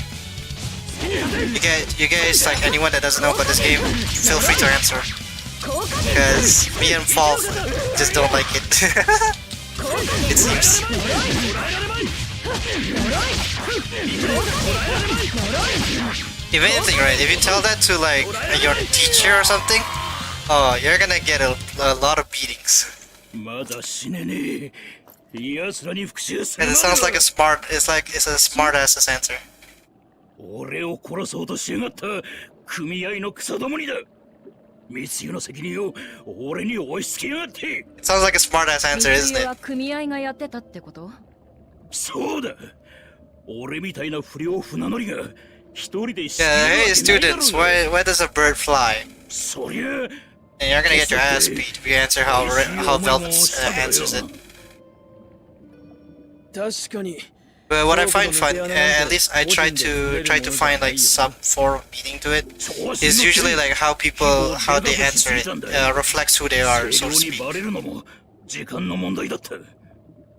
You guys, like anyone that doesn't know about this game, feel free to answer. Because me and Paul just don't like it. It seems. If anything, right, if you tell that to like your teacher or something, oh, you're gonna get a lot of beatings. And it sounds like it's a smart ass's answer. 俺を殺そうとしやがった組合の草どもりだ密輸の責任を俺に押し付けやがって It sounds like a smart ass answer, isn't it? 組合がやってたってこと？そうだ俺みたいな不良船乗りが一人で Yeah, hey students, why does a bird fly? そりゃ And you're gonna get your ass beat if you answer how Velvet answers it. 確かに But what I find fun, at least I try to find like some form of meaning to it, is usually like how they answer it reflects who they are, so to speak. バレるのも時間の問題だった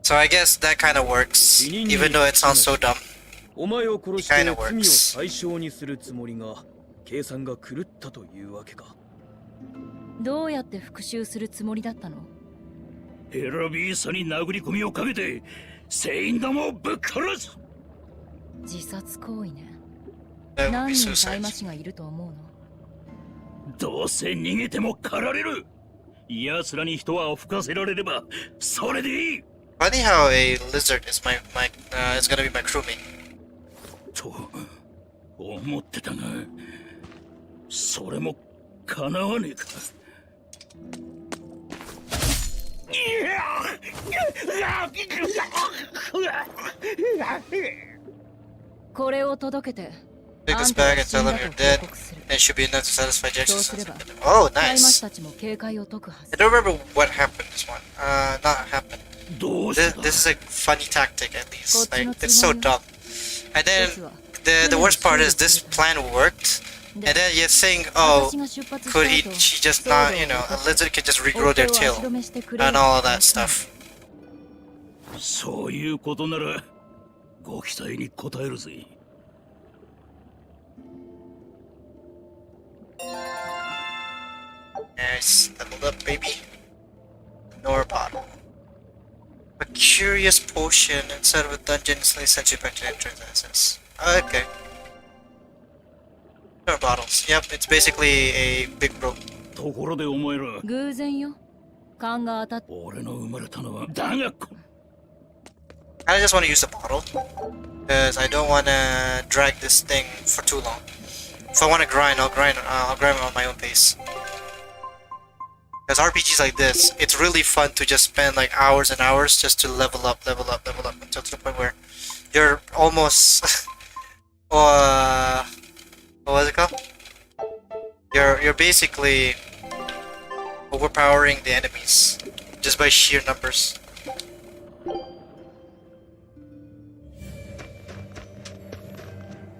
So I guess that kind of works, even though it sounds so dumb. お前を殺 It して kind of 罪を works. 最小にするつもりが計算が狂ったというわけか。どうやって復讐するつもりだったの？ヘラビーサに殴り込みをかけて全員どもをぶっ殺す自殺行為ね。 That would 何 be 人 suicide. 大麻師がいると思うの？どうせ逃げても狩られる奴らに一泡吹かせられればそれでいい Funny how a lizard is is gonna be my crewmate. と思ってたがそれも叶わねえかこれを届けて。 Take this bag and tell them you're dead. That should be enough to satisfy そう Jackson's すれば Oh, 大麻師 nice. たちも警戒を解くはず I。don't remember what happened this one. Not happened. どうした This is a funny tactic at least. What's Like, not it's so wrong? dumb. And then the worst part is this plan worked. And then you're saying, oh, could she just not, a lizard could just regrow their tail and all of that stuff. そういうことならご期待に応えるぜ Nice, leveled up, baby. Nor bottle. A curious potion instead of a dungeon instantly sends you back to the entrance access. Okay. Nor bottles. Yep, it's basically a big rope. ところでお前ら偶然よ。勘が当たっ俺の生まれたのはだが I just want to use the bottle. Because I don't want to drag this thing for too long. If I want to grind, I'll grind on my own pace. Because RPGs like this, it's really fun to just spend like hours and hours just to level up until to the point where you're almost what was it called? You're basically overpowering the enemies just by sheer numbers.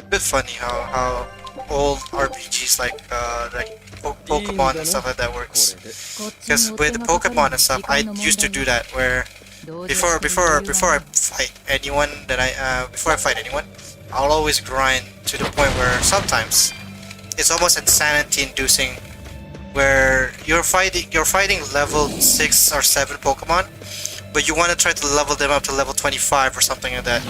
Bit funny how old RPGs like Pokemon and stuff like that works. Because with Pokemon and stuff, I used to do that where before I fight anyone I'll always grind to the point where sometimes it's almost insanity inducing where you're fighting level 6 or 7 Pokemon, but you want to try to level them up to level 25 or something like that.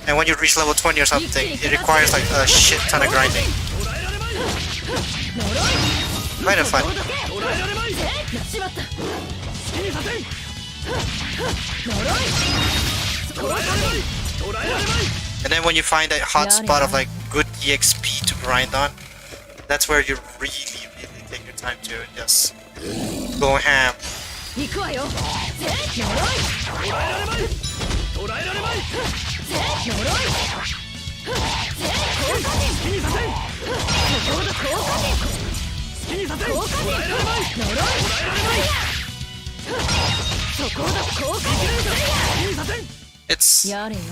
And when you reach level 20 or something, it requires like a shit ton of grinding. Kind of fun. And then when you find that hot spot of like good EXP to grind on, that's where you really take your time to just go ham. 行くわよ。きにさせ効果点呪いもらえられないそこだ効果点好きにさせ It's. やれやれね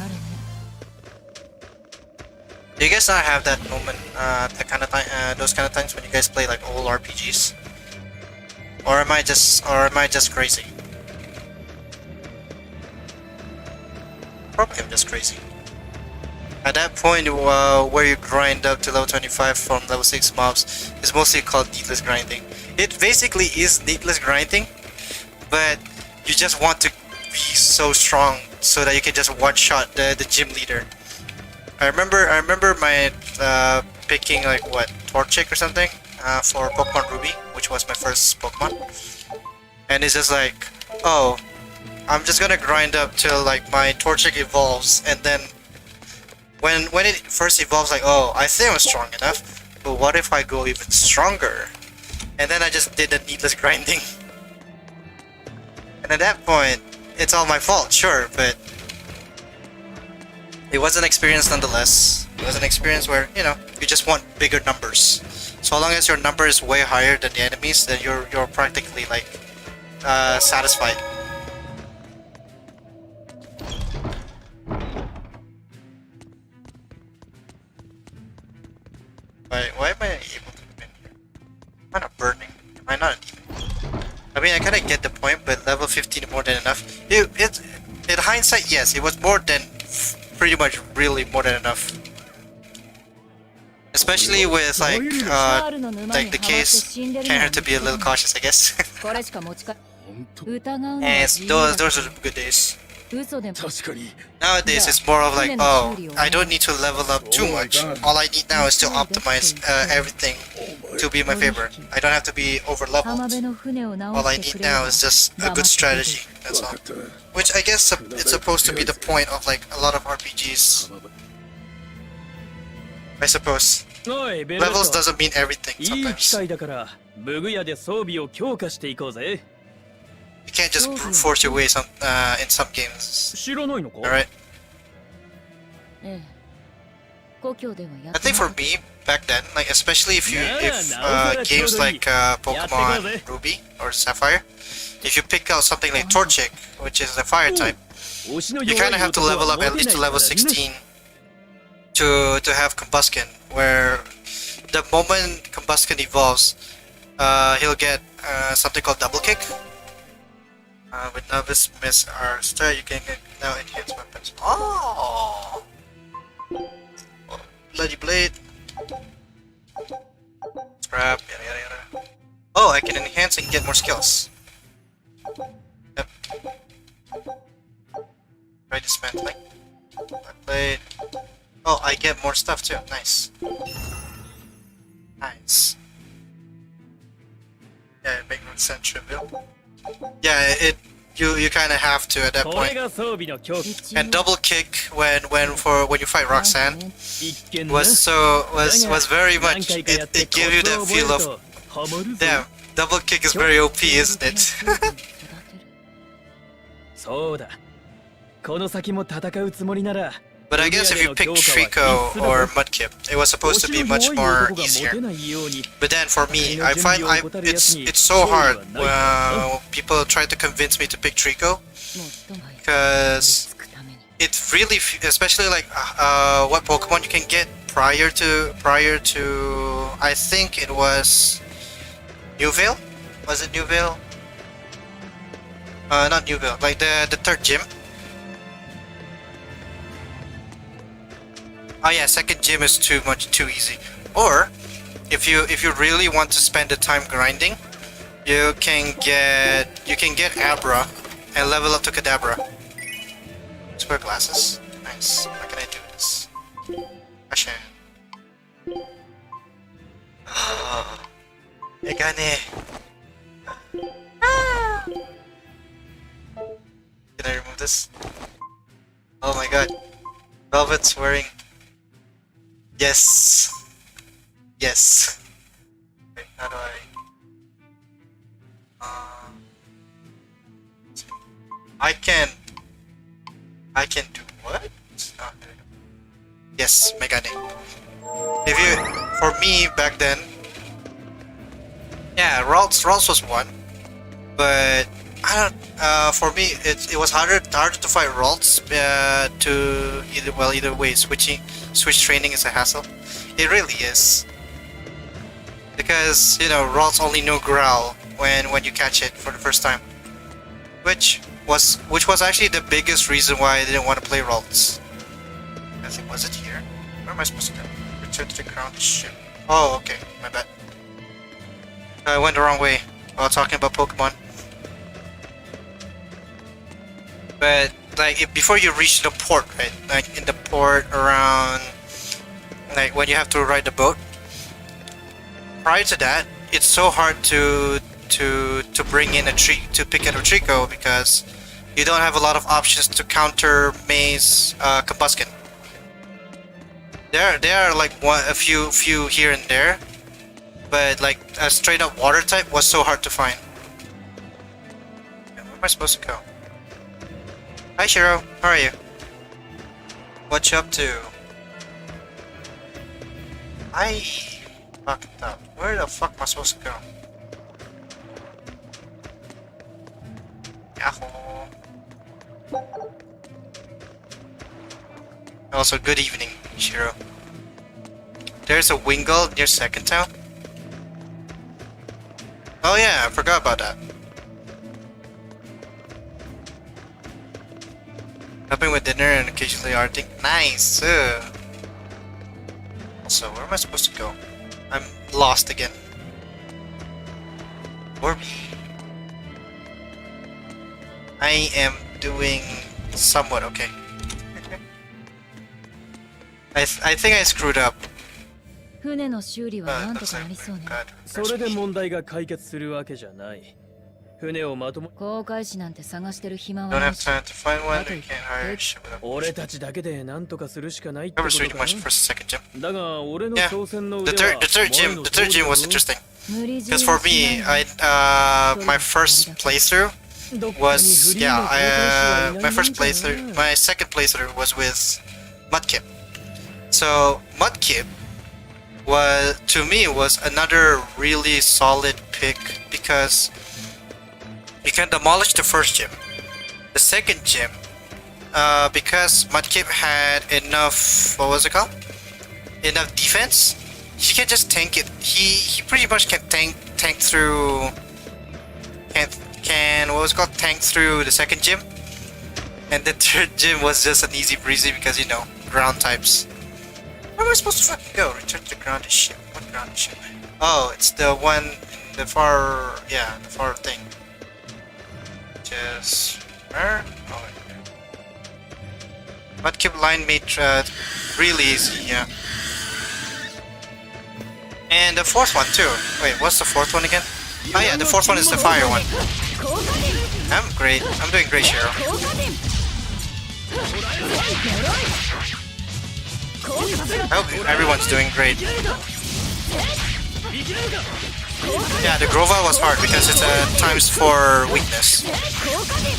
Do you guys not have that moment, that kind of time, those kind of times when you guys play like old RPGs? Or am I just crazy? Probably I'm just crazy. At that point, where you grind up to level 25 from level 6 mobs, is mostly called needless grinding. It basically is needless grinding, but you just want to be so strong so that you can just one-shot the gym leader. I remember my picking like what, Torchic or something for Pokemon Ruby, which was my first Pokemon, and it's just like, oh, I'm just gonna grind up till like my Torchic evolves, and then when it first evolves, like, oh, I think I'm strong enough, but what if I go even stronger? And then I just did the needless grinding, and at that point, it's all my fault, sure, but it was an experience nonetheless. It was an experience where, you know, you just want bigger numbers. So long as your number is way higher than the enemies, then you're practically like satisfied. Why am I able to come in here? Am I not burning? Am I not? I mean, I kind of get the point, but level 15 is more than enough. In hindsight, yes, it was more than pretty much really more than enough. Especially with like the case, can't hurt to be a little cautious, I guess. これしか持ちか疑うのは And 自由だ those are good days. 嘘でも 確かに Nowadays, it's more of like, oh, I don't need to level up too much. All I need now is to optimize everything to be in my favor. I don't have to be over 浜 leveled. 辺の船を All 直 I してく need れれ now ば is just a good strategy. That's 分 all. かった Which I guess it's supposed to be the point of like a lot of RPGs. I suppose. おいベルト Levels doesn't mean everything いい機 sometimes. 会だからブグ屋で装備を強化していこうぜ You can't just brute force your way in some games. 知らないのか Alright? ええ故郷ではや I って think な for かった me back then, like especially if Yeah, games like Pokemon Ruby or Sapphire, if you pick out something like Torchic, which is a fire type, 推しの you 弱 kind い of have to 男 level は up モ at テ least ない to から level ね 16 to have Combuskin, where the moment Combuskin evolves, he'll get something called Double Kick. With Novice Miss our star, you can get now enhanced weapons. Oh! Bloody Blade. Scrap, yada yada yada. Oh, I can enhance and get more skills. Yep. Try dismantling. Blood Blade. Oh, I get more stuff too. Nice. Nice. Yeah, it makes sense, trivial. Yeah, you kind of have to at that これ point. が装備の強化 And double kick when you fight Roxanne 一見な was very much it gave you that feel of ハマるぞ damn, double kick is very OP, isn't it? そうだこの先も戦うつもりなら But I guess if you pick Trico or Mudkip, it was supposed to be much more easier. But then for me, I find it's so hard when people try to convince me to pick Trico, もっと前 because つくために it really, especially like what Pokemon you can get prior to I think it was Newville. Was it Newville? Not Newville, like the third gym. Oh yeah, second gym is too easy. Or if you really want to spend the time grinding, you can get Abra and level up to Kadabra. Let's wear glasses. Nice. How can I do this? Asha. Megane. Can I remove this? Oh my god. Velvet's wearing. Yes. Yes. Wait, how do I can do what? Oh, there we go. Yes, Megane. For me back then, Yeah, Ralts was one, but I don't. For me, it was harder to fight Ralts. To either way, switch training is a hassle. It really is, because Ralts only know Growl when you catch it for the first time, which was actually the biggest reason why I didn't want to play Ralts. I think, was it here? Where am I supposed to go? Return to the ground. Shit. Oh, okay, my bad. I went the wrong way while talking about Pokemon. But like before you reach the port, right? Like in the port around, like when you have to ride the boat. Prior to that, it's so hard to bring in to pick up a Trico because you don't have a lot of options to counter May's Combuskin. There are like a few here and there, but like a straight up water type was so hard to find. Where am I supposed to go? Hi Shiro, how are you? What you up to? I fucked up. Where the fuck am I supposed to go? Yahoo! Also, good evening, Shiro. There's a Wingull near Second Town. Oh yeah, I forgot about that. Helping with dinner and occasionally Artic. Nice! Also, where am I supposed to go? I'm lost again. Orby. I am doing somewhat okay. I think I screwed up. 船の修理はなんと Looks か like なりそうね。 God. それで問題が解決するわけじゃない。船をまとも航海士なんて探してる暇は Don't な have いし。 time to find one. We can't hire a ship without. 俺たちだけで何とかするしかないってこ Never と street か much for second gym. だが俺の Yeah, 挑戦の The 腕は third gym was interesting 無理強 because い for はしない me, よ my first playthrough was my second playthrough was with Mudkip. So Mudkip to me was another really solid pick because you can demolish the first gym. The second gym, because Mudkip had enough, enough defense, he can just tank it. He pretty much can tank through. Tank through the second gym, and the third gym was just an easy breezy because ground types. Where am I supposed to fucking go? Return to the grounded ship. What grounded ship? Oh, it's the one in the far thing. Just where? Oh, right. Mudkip line made really easy, yeah. And the fourth one too. Wait, what's the fourth one again? Oh yeah, the fourth one is the fire one. I'm great. I'm doing great, Shiro. I hope everyone's doing great. Yeah, the Grovyle was hard because it's times 4 weakness.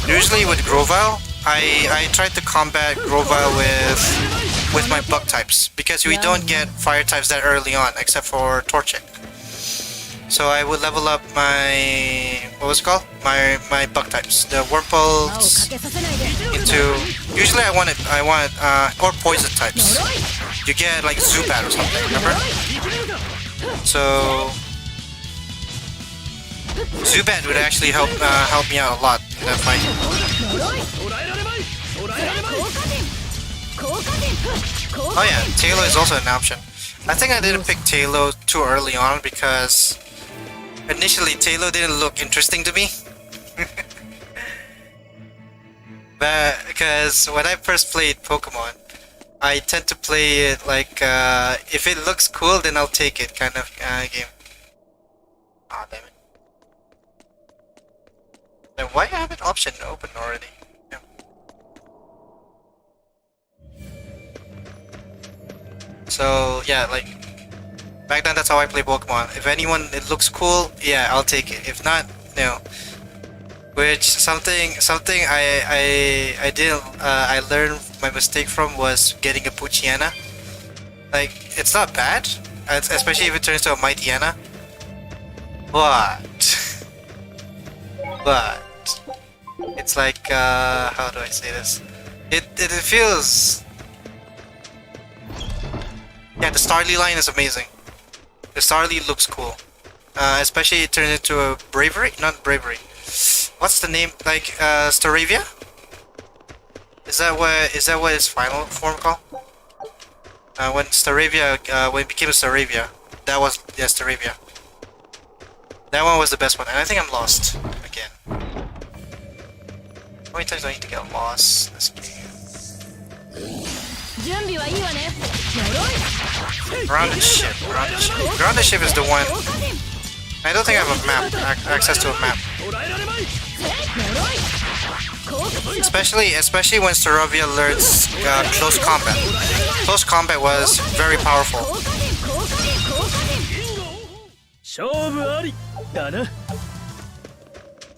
Usually with Grovyle, I tried to combat Grovyle with my bug types because we don't get fire types that early on except for Torchic. So I would level up my my bug types, the Wurmples into. Usually I want or poison types. You get like Zubat or something, remember? So Zubat would actually help me out a lot in that fight. Oh yeah, Tailo is also an option. I think I didn't pick Tailo too early on because initially Tailo didn't look interesting to me. But because when I first played Pokemon, I tend to play it like if it looks cool then I'll take it kind of game. Ah, damn it. Then why have an option open already? Yeah. So yeah, like back then that's how I play Pokemon. If anyone it looks cool, yeah, I'll take it. If not, no. Which something I didn't I learned my mistake from was getting a Poochyena. Like it's not bad, especially if it turns to a Mightyena. But it's like how do I say this? It feels, yeah, the Starly line is amazing. The Starly looks cool. Especially it turned into a bravery, not bravery. What's the name? Like Staravia? Is that what its final form called? When Staravia when it became a Staravia, that was, yeah, Staravia. That one was the best one, and I think I'm lost again. How many times do I need to get lost? This game. 準備はいいわね。 Grounded ship. Grounded ship. Grounded ship is the one. I don't think I have a map. Access to a map. 捉えられまい。 Especially when Staravia learns close combat. Close combat was very powerful. 勝負ありだな。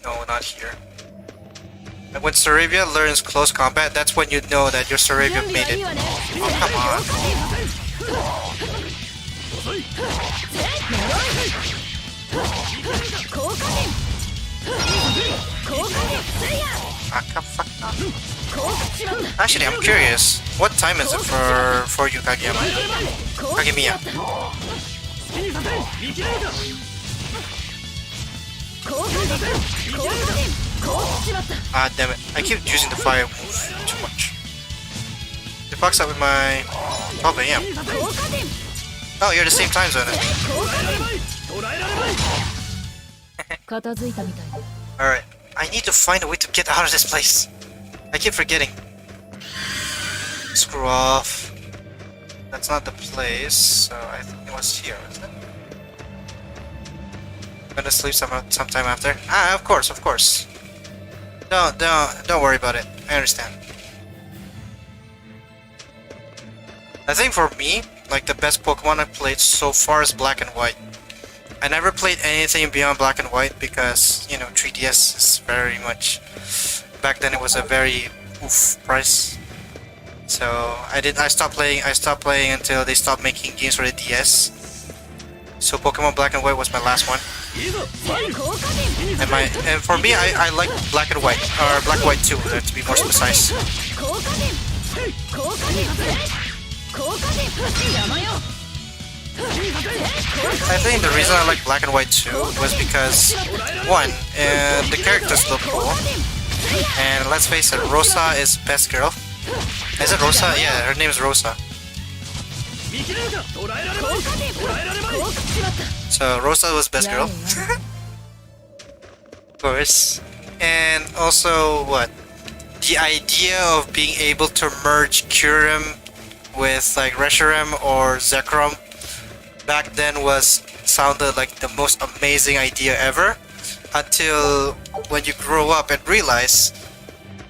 No, not here. And when Staravia learns close combat, that's when you know that your Staravia 準備 made はいい it. わね。 Oh, come on. 効果点。効果点。せいや。 Fuck no. 効果しまった。 Actually, I'm curious. What time is it for you, Kageyama? Kagemiya. 好きにさせん。見切れるか。効果点。効果点。効果しまった。 Ah, damn it. I keep using the fire move too much. It fucks up with my... Probably am. 効果点。 Oh, you're the same time zone. 効果点。 捕らえられまい。 片付いたみたいね。 Alright. I need to find a way to get out of this place. I keep forgetting. Screw off. That's not the place, so I think it was here, isn't it? I'm gonna sleep sometime after. Ah, of course. Don't worry about it. I understand. I think for me, like the best Pokemon I've played so far is Black and White. I never played anything beyond Black and White because, you know, 3DS is very much... Back then it was a very oof price. So I stopped playing until they stopped making games for the DS. So Pokemon Black and White was my last one. And for me I like Black and White, or Black and White 2 to be more precise. I think the reason I like Black and White 2 was because, one, the characters look cool, and let's face it, Rosa is best girl. Is it Rosa? Yeah, her name is Rosa. So Rosa was best girl. Of course. And also, what? The idea of being able to merge Kyurem with like Reshiram or Zekrom back then sounded like the most amazing idea ever, until when you grow up and realize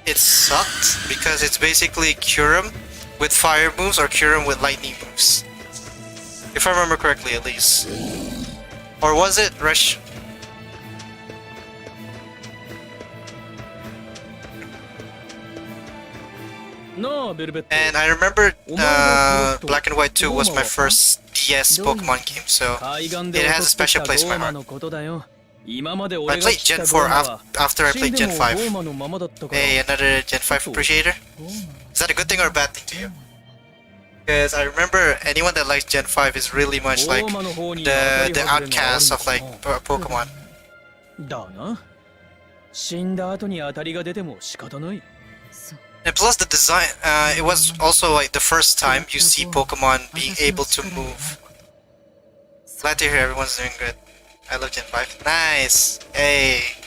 it sucked because it's basically Kyurem with fire moves or Kyurem with lightning moves. If I remember correctly, at least. Or was it Resh? No, Berbet. And I remember Black and White 2 was my first DS Pokemon game, so it has a special place in my heart. I played Gen 4 after I played Gen 5. Hey, another Gen 5 appreciator? Is that a good thing or a bad thing to you? Because I remember anyone that likes Gen 5 is really much like the outcast of like Pokemon. だな。死んだ後に当たりが出ても仕方ない。 And plus the design, it was also like the first time you see Pokemon being able to move. Glad to hear everyone's doing good. I love Gen 5. Nice! Hey!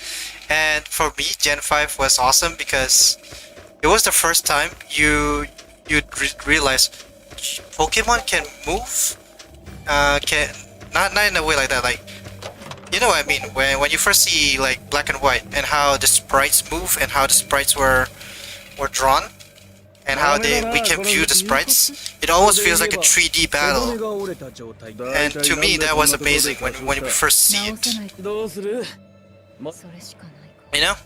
And for me, Gen 5 was awesome because it was the first time you'd realize Pokemon can move? Not in a way like that, like, you know what I mean, when you first see like Black and White and how the sprites move and how the sprites were drawn and how we can view the sprites, it almost feels like a 3D battle. And to me that was amazing when we first see it. どうする？ You know?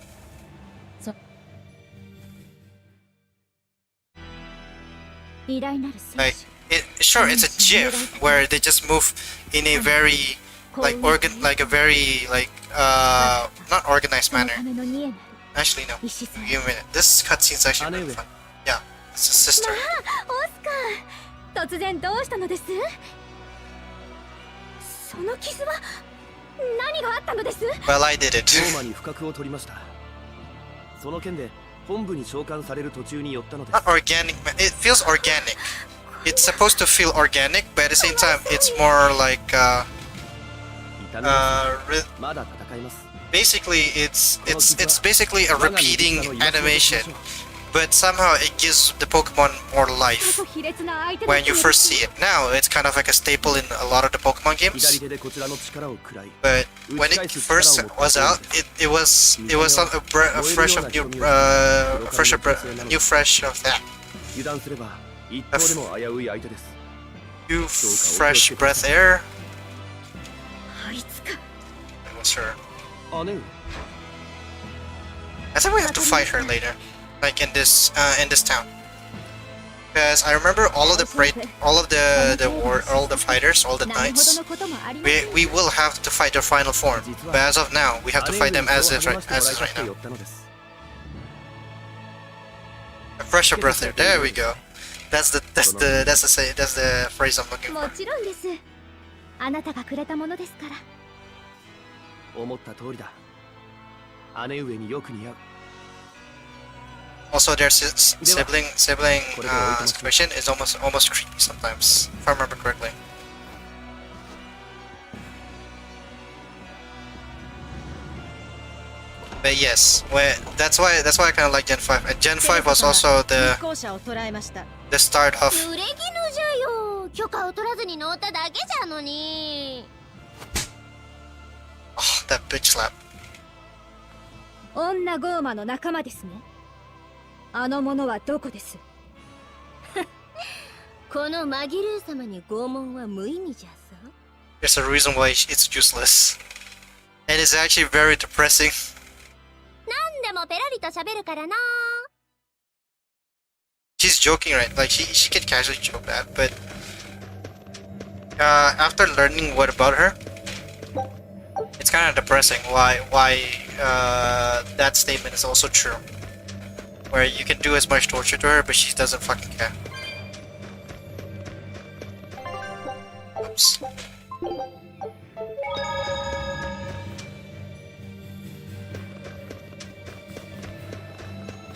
Like, sure, it's a GIF where they just move in a very like a very not organized その manner. ための家なる Actually, no. 石さん Give me a minute. This cutscene's actually really fun. Yeah, it's a sister. オスカー突然どうしたのです？その傷は何があったのです？ Well, I did it. ローマに不覚を取りました。その件で本部に召喚される途中に寄ったのです。 Not organic, man. It feels organic. It's supposed to feel organic, but at the same time, it's more like 痛みます re- まだ戦います。 basically it's basically a repeating animation, but somehow it gives the Pokemon more life 卑劣な相手 when you first see it. Now it's kind of like a staple in a lot of the Pokemon 左 games, 手でこちらの力を食らい、 but when it first was out, it was a fresh of new fresh of that 油断すれば一頭でも危うい相手です。 new fresh breath air. あいつか It was her. 姉上、 I think we have to fight her later, like in this town. Because I remember all of the fighters, all the 何ほど knights. のこともありません We will have to fight their final form. But as of now, we have to fight them as is right now. 寄ったのです。 A fresher breath there. There we go. That's the phrase I'm looking も for. ちろんです。あなたがくれたものですから。思った通りだ。姉上によく似合う。 Also, their sibling situation is almost creepy sometimes, if I remember correctly. But yes, that's why I kind of like Gen 5. And Gen 5 was also 密航者を捕らえました。 the start of 濡れ衣じゃよ。許可を取らずに乗っただけじゃのに。 that bitch slap. 女ゴーマの仲間ですね。あの者はどこです？このマギルー様に拷問は無意味じゃさ。 There's a reason why it's useless. And it's actually very depressing. なんでもペラリと喋るからな。 She's joking, right? Like she can casually joke that, but after learning what about her, it's kind of depressing. Why that statement is also true. Where you can do as much torture to her, but she doesn't fucking care. Oops.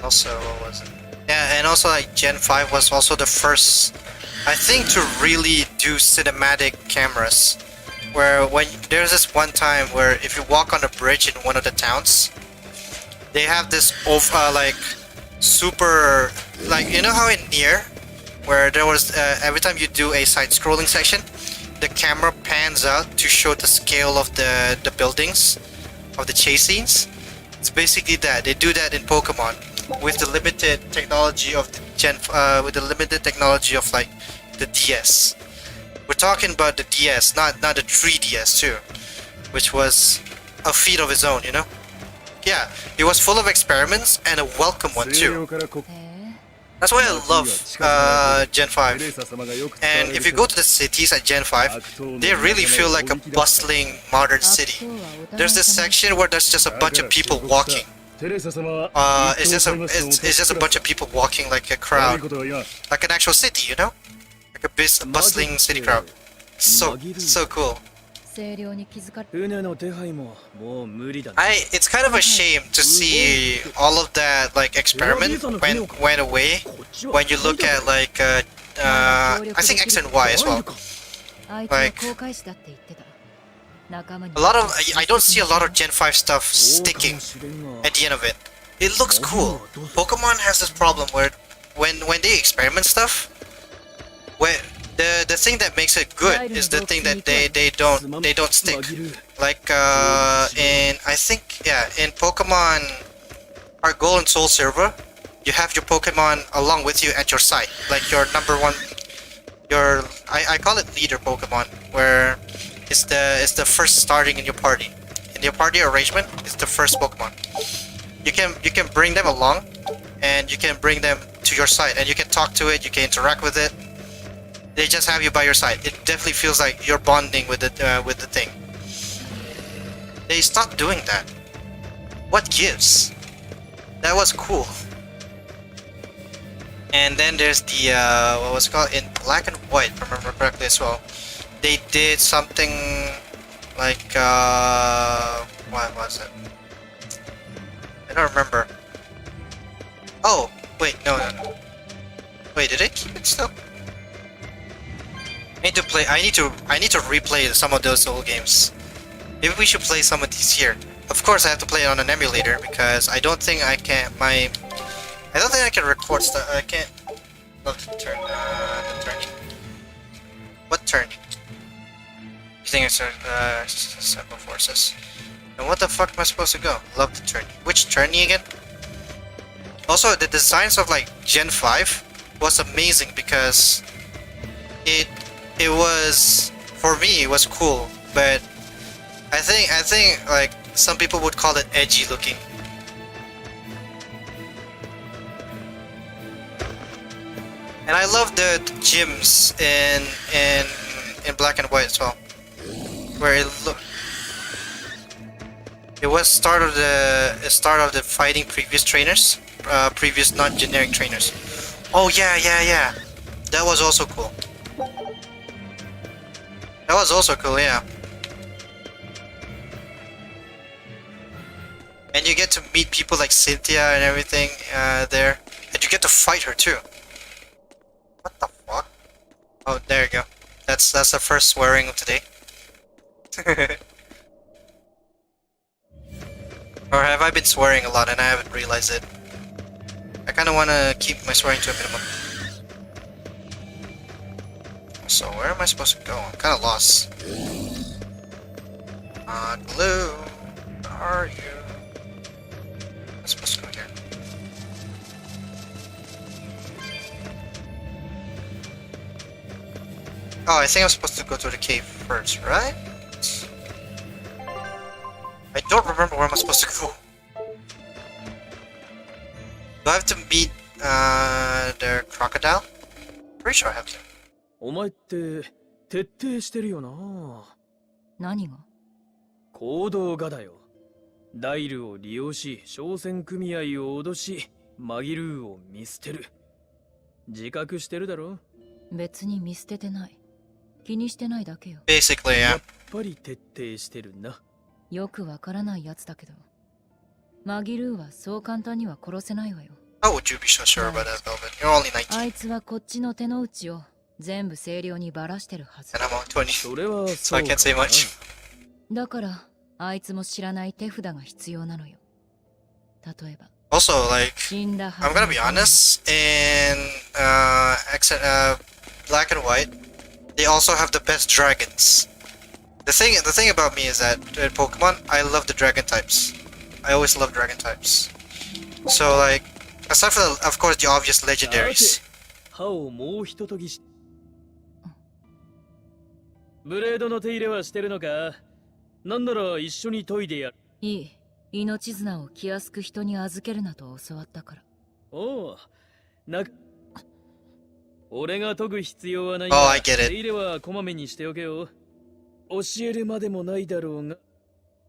Also, what was it? Yeah, and also like Gen 5 was also the first, I think, to really do cinematic cameras. Where when there's this one time where if you walk on a bridge in one of the towns, they have this like super, like, you know how in Nier, where there was every time you do a side-scrolling section, the camera pans out to show the scale of the buildings, of the chase scenes. It's basically that. They do that in Pokemon with the limited technology of the like the DS. We're talking about the DS, not the 3DS too, which was a feat of its own, you know? Yeah, it was full of experiments and a welcome one too. That's why I love Gen 5. And if you go to the cities at Gen 5, they really feel like a bustling modern city. There's this section where there's just a bunch of people walking. It's just a bunch of people walking like a crowd, like an actual city, you know, like a bustling city crowd. So cool. 清涼に気づかれ。船の手配ももう無理だね。 It's kind of a shame to see all of that like experiment went away when you look at like I think X and Y as well. あいつは航海士だって言ってた。仲間に。 A lot of I don't see a lot of Gen 5 stuff sticking at the end of it. It looks cool. Pokemon has this problem where when they experiment stuff, where the thing that makes it good is the thing that they don't stick. Like in I think in Pokemon our Gold and Soul server, you have your Pokemon along with you at your side, like your number one, your I call it leader Pokemon, where it's the first starting in your party. In your party arrangement, it's the first Pokemon. You can bring them along, and you can bring them to your side, and you can talk to it, you can interact with it. They just have you by your side. It definitely feels like you're bonding with the thing. They stopped doing that. What gives? That was cool. And then there's the what was it called, in black and white, if I remember correctly as well. They did something like what was it? I don't remember. Oh wait, no. Wait, did I keep it still? I need to play. I need to replay some of those old games. Maybe we should play some of these here. Of course, I have to play it on an emulator because I don't think I can. I don't think I can record stuff. I can't. Love the turn. The turning. What turning? You think it's several forces? And what the fuck am I supposed to go? Love the turning. Which turning again? Also, the designs of like Gen 5 was amazing because it was, for me, it was cool, but I think like some people would call it edgy looking. And I love the gyms in black and white as well, where it was start of the fighting previous trainers, previous non-generic trainers. Oh yeah, that was also cool. That was also cool, yeah. And you get to meet people like Cynthia and everything there, and you get to fight her too. What the fuck? Oh, there you go. That's the first swearing of today. Or have I been swearing a lot and I haven't realized it? I kind of want to keep my swearing to a minimum. So where am I supposed to go? I'm kind of lost. Glue, where are you? I'm supposed to go here. Oh, I think I'm supposed to go to the cave first, right? I don't remember where I'm supposed to go. Do I have to meet the crocodile? Pretty sure I have to. お前って徹底してるよな。何が？行動がだよ。ダイルを利用し、商船組合を脅し、マギルーを見捨てる。自覚してるだろ？別に見捨ててない。気にしてないだけよ。Basically, yeah. やっぱり徹底してるな。よくわからないやつだけど、マギルーはそう簡単には殺せないわよ。How would you be so sure about that, Velvet? You're only 19. あいつはこっちの手の内を全部清涼にばらしてるはず。 And I'm only 20. それは So そう I か can't say な。 much. だからあいつも知らない手札が必要なのよ。例えば Also, like, 死んだは I'm ずの gonna be honest, in black and white, they also have the best dragons. The thing about me is that in Pokemon, I love the dragon types. I always love dragon types. So like, aside from of course the obvious legendaries. 歯をもうひととぎし。ブレードの手入れはしてるのか？なんなら一緒に研いでやる。いい。命綱を気安く人に預けるなと教わったから。おう、俺が研ぐ必要はない Oh, が、 I get 手 it. 入れはこまめにしておけよ。教えるまでもないだろうが。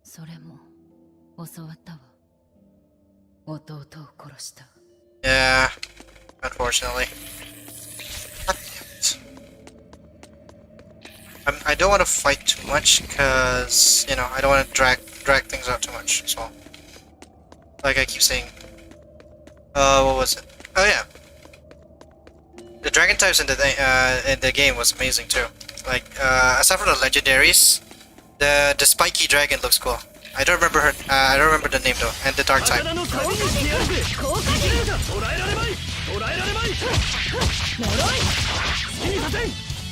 それも教わったわ。弟を殺した。Yeah, unfortunately. God damn it. I don't want to fight too much because, you know, I don't want to drag things out too much. So, like I keep saying, what was it? Oh yeah, the dragon types in the game was amazing too. Like, aside from the legendaries, the spiky dragon looks cool. I don't remember her. I don't remember the name though, and the dark type.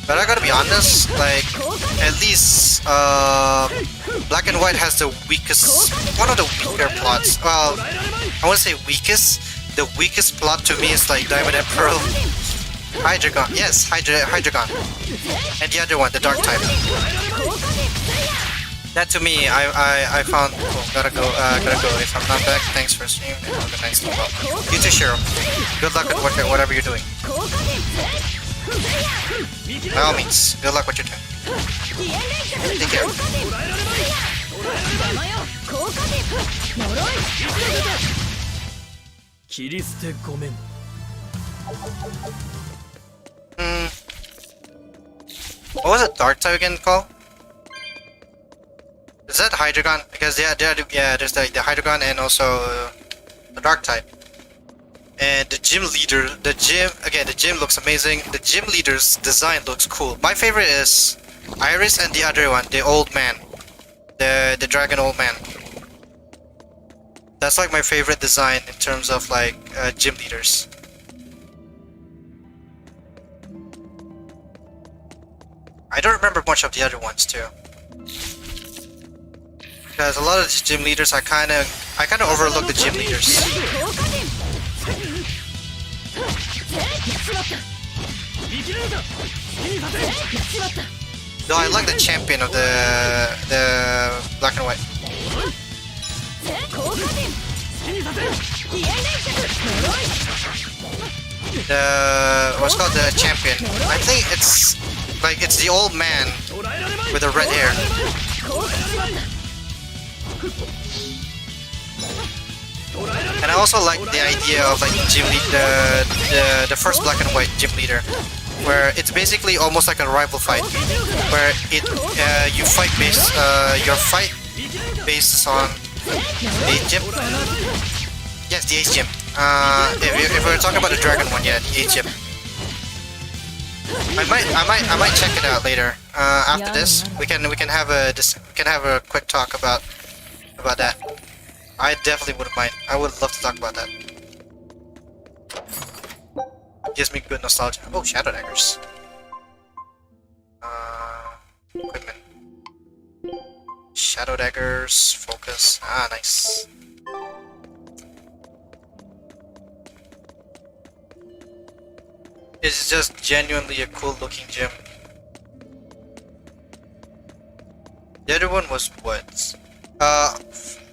But I gotta be honest, like, at least black and white has the weakest, one of the weaker plots. Well, I wouldn't say weakest. The weakest plot to me is like Diamond and Pearl. Hydreigon, yes, Hydreigon, and the other one, the dark type. That to me, I found cool. Gotta go. If I'm not back, thanks for stream. And have a nice day. Well, you too, Shiro. Good luck with whatever you're doing. By all means, good luck with your time. Take care. 邪魔よ効果で呪い切り捨てごめん。What was it? Dark type again called? Is that Hydreigon? Because yeah, there's the Hydreigon and also the Dark type. And the gym leader, the gym looks amazing. The gym leader's design looks cool. My favorite is Iris and the other one, the old man, the dragon old man. That's like my favorite design in terms of like gym leaders. I don't remember much of the other ones too, because a lot of the gym leaders I kind of overlook the gym leaders. Though I like the champion of the black and white. What's called the champion? I think it's like it's the old man with the red hair. And I also like the idea of like gym lead, the first black and white gym leader, where it's basically almost like a rival fight, where it you fight based your fight based on the gym. Yes, the Ace gym. If we're talking about the dragon one, yeah, the Ace gym. I might check it out later. After this, we can have a quick talk about that. I definitely wouldn't mind. I would love to talk about that. Gives me good nostalgia. Oh, shadow daggers. Equipment. Shadow daggers. Focus. Ah, nice. It's just genuinely a cool looking gym. The other one was what?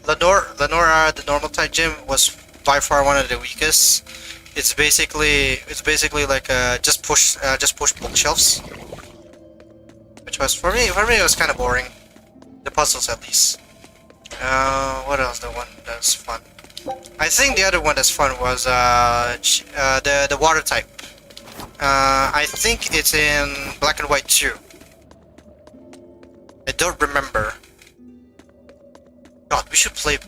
Lenora, the normal type gym was by far one of the weakest. It's basically like just push bookshelves, which was for me it was kind of boring. The puzzles at least. What else? The one that's fun. I think the other one that's fun was the water type. I think it's in black and white too. I don't remember. God, I should play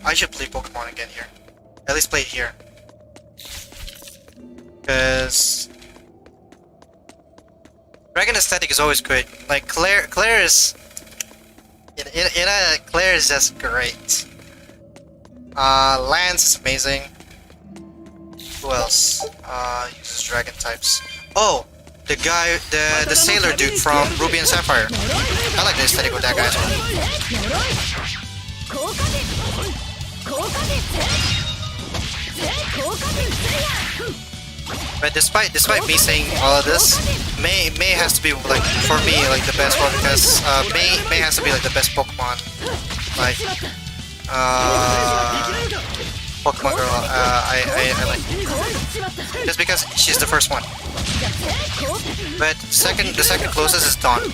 Pokemon again here. At least play it here. Because Dragon aesthetic is always great. Like Claire is Claire is just great. Lance is amazing. Who else uses dragon types? Oh, the guy, the sailor dude from Ruby and Sapphire. I like the aesthetic of that guy as well. But despite me saying all of this, May has to be like, for me, like the best one, because May has to be like the best Pokemon, like Pokemon girl. I like, just because she's the first one. But the second closest is Dawn.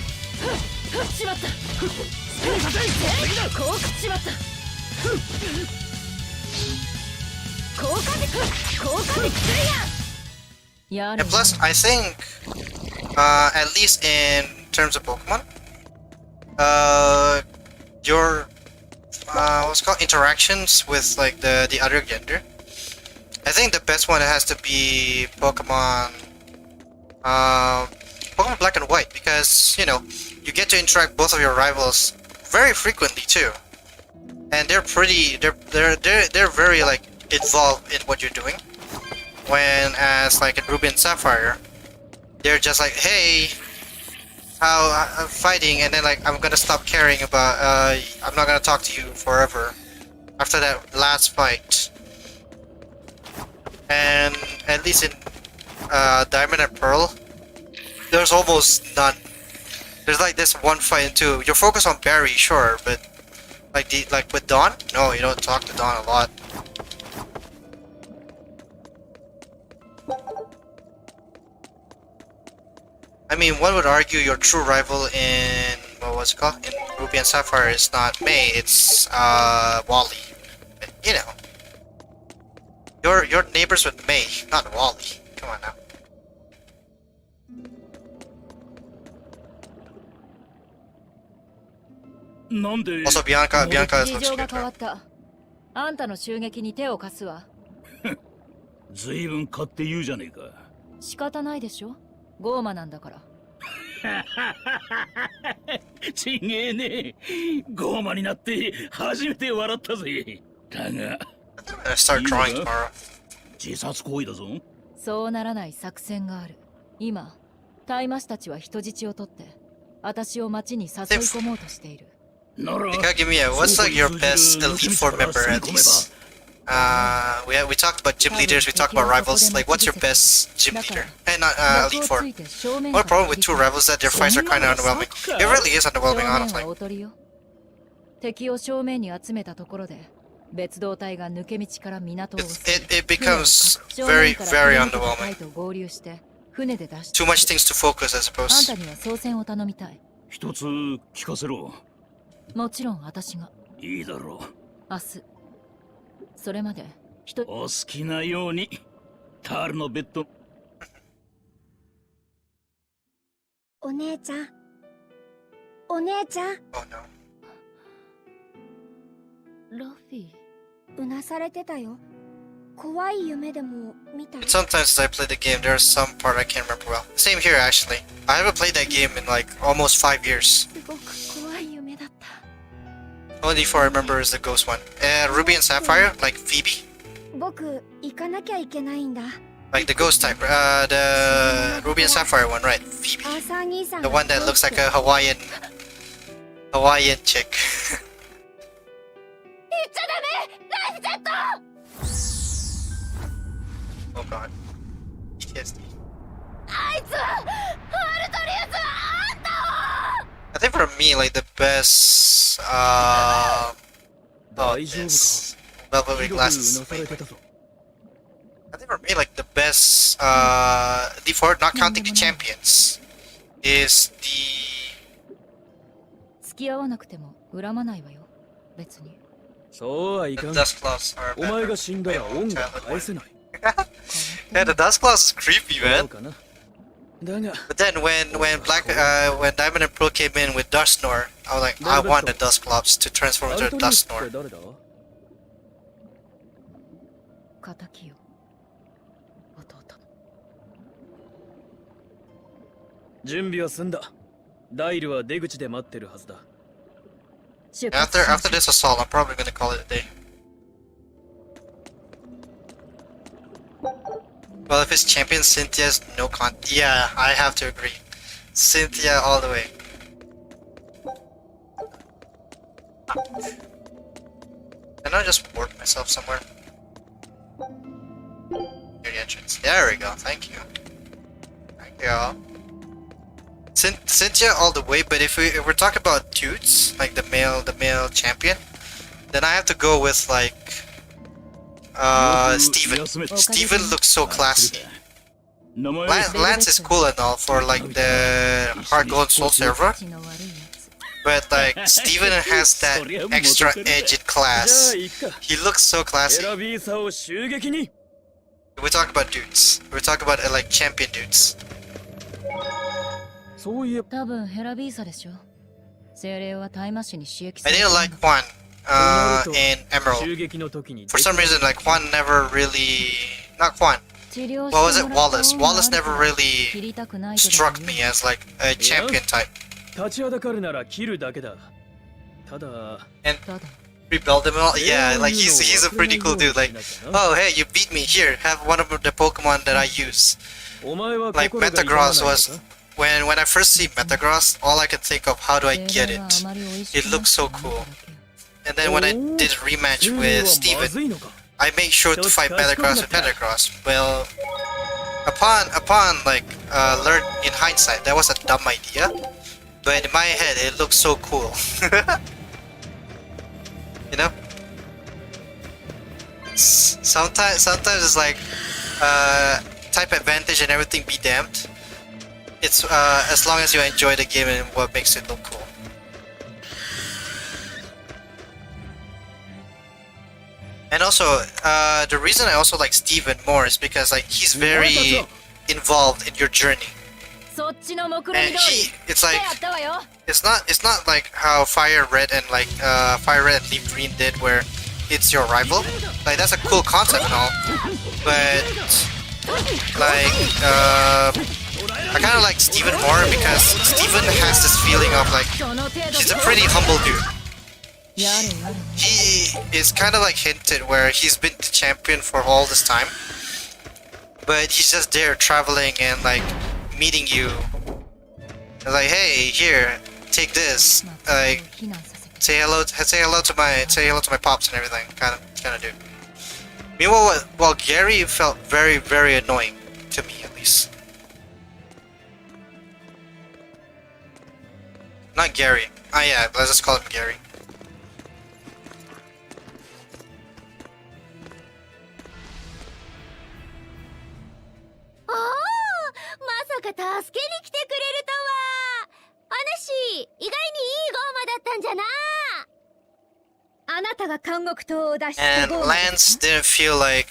And plus, I think, at least in terms of Pokemon, your what's called interactions with like the other gender, I think the best one has to be Pokemon Black and White, because you know you get to interact both of your rivals very frequently too, and they're very like involved in what you're doing. When as like in Ruby and Sapphire, they're just like, hey, how I'm fighting, and then like I'm gonna stop caring about I'm not gonna talk to you forever after that last fight. And at least in Diamond and Pearl, there's almost none. There's like this one fight and two. You're focused on Barry, sure, but like with Dawn, no, you don't talk to Dawn a lot. I mean, one would argue your true rival in what was it called? In Ruby and Sapphire, it's not May, it's Wally. But, you know, your neighbors with May, not Wally. Come on now. Also, Bianca事 looks 情が good. 変わったあんたの襲撃に手を貸すわずいぶん勝って言うじゃねえか。仕方ないでしょゴーマなんだからちげえね。ゴーマになって初めて笑ったぜ。だが I'm gonna start drawing tomorrow. 自殺行為だぞ。そうならない作戦がある今タイマシたちは人質を取って私を町に誘い込もうとしているなら You gotta give me a, what's like your best Elite Four member at least? We talked about gym leaders, we talked about rivals. Like, what's your best gym leader? And not Elite Four. One problem with two rivals that their fights are kind of underwhelming. It really is underwhelming, honestly. 敵を正面に集めたところで別動隊が抜け道から港を It becomes very, very underwhelming. と合流して船で出して Too much things to focus, I あん suppose. たには操船を頼みたい一つ聞かせろ。もちろん私がいいだろう。明日それまでお好きなように。タールのベッド。お姉ちゃん。お姉ちゃん。 Oh no. ラフィーうなされてたよ。怖い夢でも見た。 Sometimes as I play the game, there's some part I can't remember well. Same here, actually. I haven't played that game in like almost 5 years. すごく怖い夢だった。 Only four I remember is the ghost one. Ruby and Sapphire, like Phoebe. 僕、行かなきゃいけないんだ。 Like the ghost type. The Ruby and Sapphire one, right? Phoebe. アーサー兄さん The が one that looks like a Hawaiian chick. 言っちゃダメライフジェット Oh god. PTSD. あいつはアルトリウスはあんたを I think for me, like the best, this velvet ring glasses. I think for me, like the best, D4, not counting the champions, is the 付き合わなくても恨まないわよ別にそうはいかん dust cloths are お前 better. が死んだら恩が返せない Yeah, the dust cloths is creepy, そう man. かなだが But then when Diamond and Pearl came in with Dust Snore, I was like, I want the dust cloths to transform ア into ル a トリウス dust って snore. 誰だ敵よ弟の準備は済んだダイルは出口で待ってるはずだ出発 After しましょう this assault, I'm probably gonna call it a day. Well, if it's champion Cynthia's no con, yeah, I have to agree. Cynthia all the way. Can I just warp myself somewhere? Near the entrance. There we go. Thank you. Thank you. Cynthia all the way. But if we're talking about dudes, like the male champion, then I have to go with like Steven. Steven looks so classy. 名前 Lance is cool and all for like the Heart Gold Soul server, 口の悪いやつ but like Steven has that extra edge in じゃあ class. 行くか He looks so エ classy. ラビーサを襲撃に We talk about dudes. We talk about like champion dudes. そういえば多分ヘラビーサでしょ精霊はタイマシに刺激 I され didn't like Juan in Emerald. 襲撃の時に For some reason, like Juan never really, not Juan. 治療 What was し it? てもらった Wallace. 恩があ Wallace るか never ら really 切りたくないけど struck me as like a champion type. 立ちはだかるなら切るだけだただ And ただ rebuild him all. Yeah, like he's a pretty cool dude. Like, oh hey, you beat me. Here, have one of the Pokemon that I use. お前は Like 心が痛まない Metagross の was か when I first see Metagross, all I could think of how do I 精 get 霊は it. あまり美味し It くな looks so くて cool. なんだっけ And then when I did a rematch は with ま Steven, ずいのか I made sure to fight Metagross with Metagross. Well, upon like learn in hindsight, that was a dumb idea. But in my head, it looks so cool. You know? Sometimes it's like type advantage and everything be damned. It's as long as you enjoy the game and what makes it look cool. And also, the reason I also like Steven more is because like he's very involved in your journey. そっちの目論 And 見通り it's 手 like やったわよ it's not like how Fire Red and like Fire Red and Leaf Green did, where it's your rival. Like that's a cool concept and all, but like I kind of like Steven more because Steven has this feeling of like その程度 he's a pretty humble dude. やれやれ He is kind of like hinted where he's been the champion for all this time, but he's just there traveling and like meeting you. Like, hey, here, take this. Like, 避難させて say hello to my pops and everything. Kind of dude. Meanwhile, while Gary felt very, very annoying to me, at least. Not Gary. Ah, yeah, let's just call him Gary. おお、まさか助けに来てくれるとは。お主、意外にいいゴーマだったんじゃな。あなたが監獄島を脱出した And ゴーマで Lance すか didn't feel like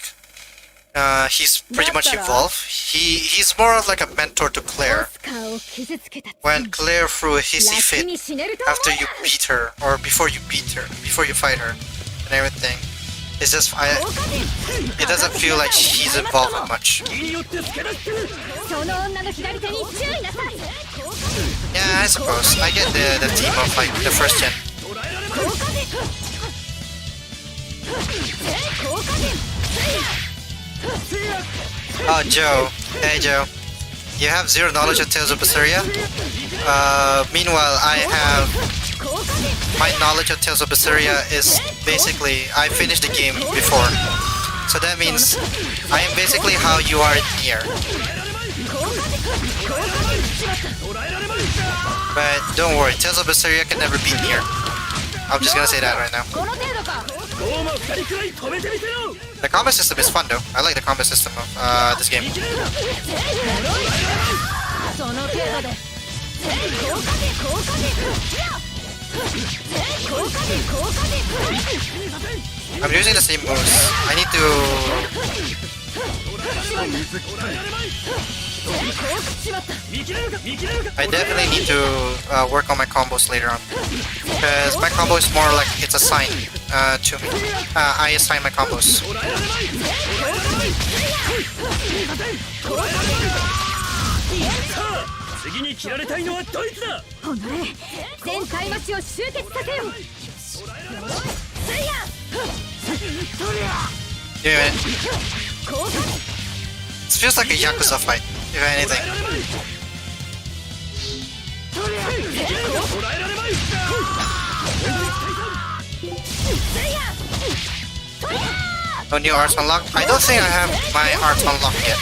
he's pretty much involved. He's more of like a mentor to オ Claire スカーを傷つけた when Claire threw a hissy 楽 fit に死ねると思 after う you beat her or before you fight her and everything. It's just it doesn't feel like he's involved with much. その女の左手に注意なさい Yeah, I suppose. I get the theme of like the first gen. Oh, Joe. Hey, Joe. You have zero knowledge of Tales of Berseria? Meanwhile, I have... My knowledge of Tales of Berseria is basically... I finished the game before. So that means I am basically how you are in Nier. But don't worry, Tales of Berseria can never beat Nier. I'm just gonna say that right now. この程度か The combat system is fun though. I like the combat system of this game. その程度で I'm using the same moves. I need to... I definitely need to work on my combos later on. Because my combo is more like it's assigned to me. I assign my combos. 次に切られたいのはどいつだおのれ全体マシを集結させよ Give me a minute. This feels like a Yakuza fight, if anything. No new arts unlocked? I don't think I have my arts unlocked yet.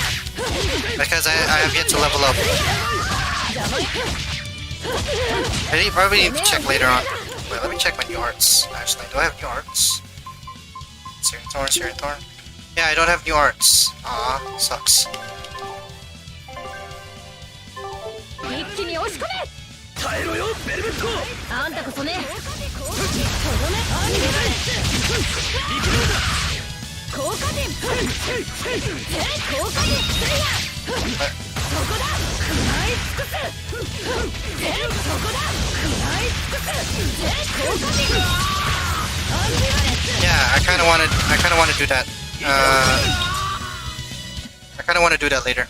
Because I have yet to level up. I probably need to check later on. Wait, let me check my new arts. Actually, do I have new arts? Searing Thorn. Yeah, I don't have new arts. Aw, sucks. 一気に押し込め耐えろよベルベットあんたこそね効果点効果点そこだ食らい尽くすそこだ食らい尽くす効果点 Yeah, I kind of want to do that. I kind of want to do that later.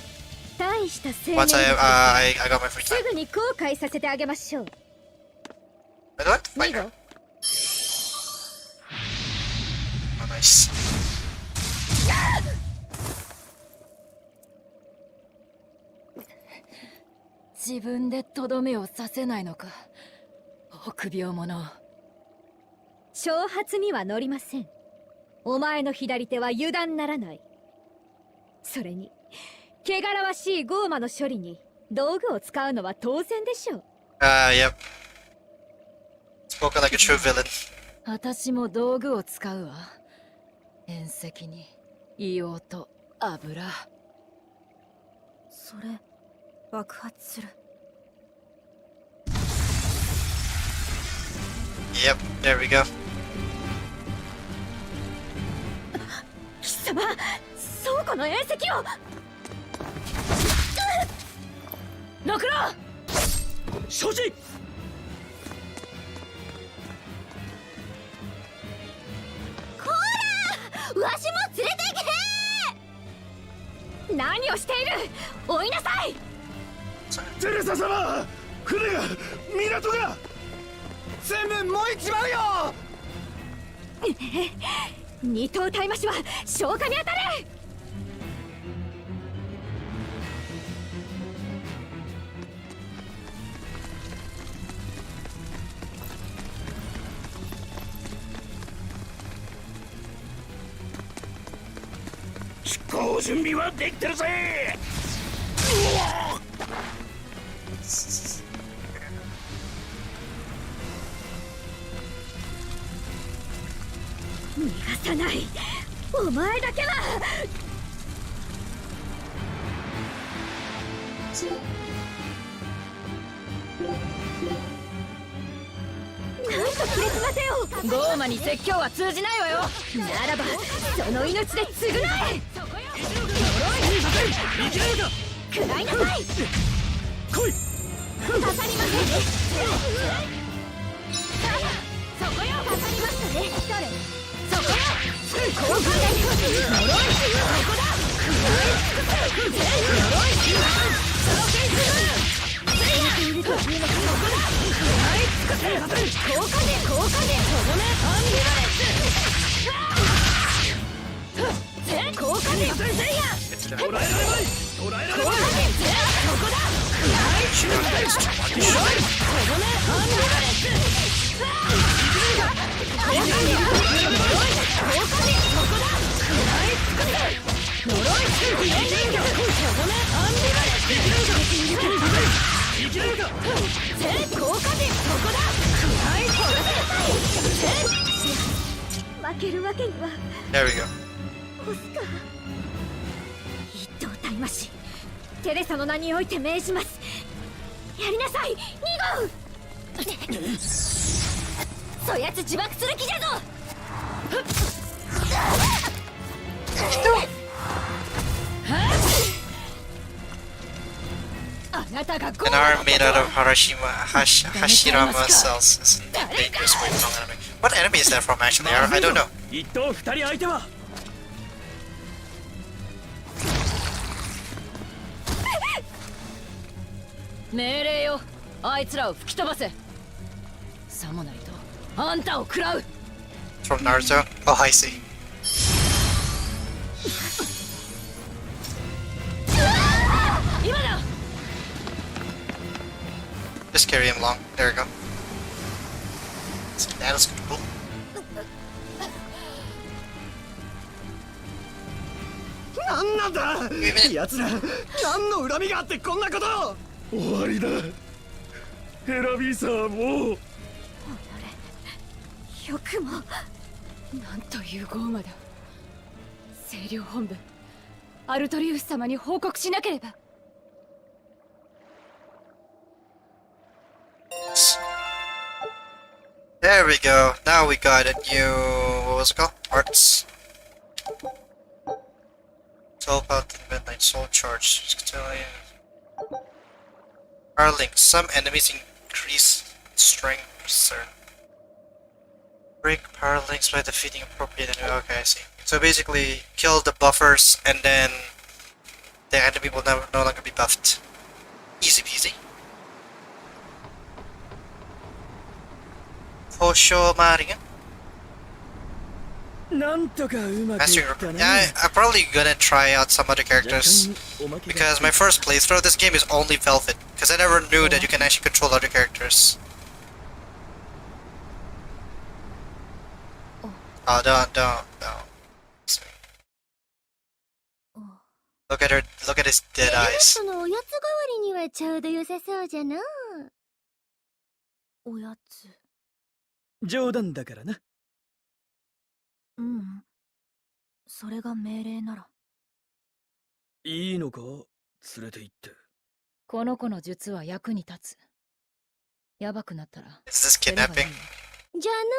大した青年 Once I got my free す time. ぐに後悔させてあげましょう I don't have to fight her. Oh, nice. 自分でとどめを刺せないのか臆病者挑発には乗りませんお前の左手は油断ならないそれに汚らわしいゴーマの処理に道具を使うのは当然でしょう Yep. Spoken like a true villain. 私も道具を使うわ遠石に硫黄と油それ爆発する Yep, there we go. 貴様、倉庫の縁石を。六郎、承知。わしも連れて行け。何をしている。追いなさい。テレサ様、船が、港が全部燃えちまうよ。二頭タイマシは消火に当たれ。出航準備はできてるぜ。逃がさない。お前だけは。なんと卑劣な手を。ゴーマに説教は通じないわよ。ならばその命で償え。食らいなさい。来い。刺さりません。そこよ。刺さりましたね。そこよ。効果で。呪い。そこだ。呪い。そのケース。そこだ。食らい尽くせ。効果で。効果で。とどめ。アンビバレンス。効果で。せいや。捕らえられまい。捕らえられまい。そこだ。She got next. とどめ。アンビバレンス。負けるわけには。 There we go. オスカー一等タイマシテレサの名において命じます。やりなさい2号。そやつ自爆する気じゃぞ。あなたがゴー An arm made out of Hashirama cells is a dangerous way from enemy. What enemy is that from actually? I don't know. 一等二人相手は命令よ。あいつらを吹き飛ばせ。さもないとあんたを食らう。 From Naruto? Oh, I see. 今だ。 Just carry him along. There we go. That was cool. なんなんだ。 Wait a minute. 奴ら何の恨みがあってこんなことを。終わりだ。ヘラビーサーもう。よくも。なんというゴーマだ。清涼本部アルトリウス様に報告しなければ。 There we go. Now we got a new, what was it called? Arts. Soul Paladin Midnight Soul Charge. Power Link. Some enemies increase strength. Sir. Break power links by defeating appropriate enemy. Okay, I see. So basically, kill the buffers and then the enemy will no longer be buffed. Easy peasy. Hosho Maria. なんとかうまくい Mastering った Recruit. な。 Yeah, I'm probably gonna try out some other characters. おまけが Because my first playthrough of this game is only Velvet. Because I never knew that you can actually control other characters. Oh, don't. Sorry. Look at his dead eyes. そのおやつ代わりにはちょうど良さそうじゃな。おやつ。冗談だからな。うん。それが命令なら。いいのか連れて行って。この子の術は役に立つ。やばくなったら。 Is this kidnapping? じゃあの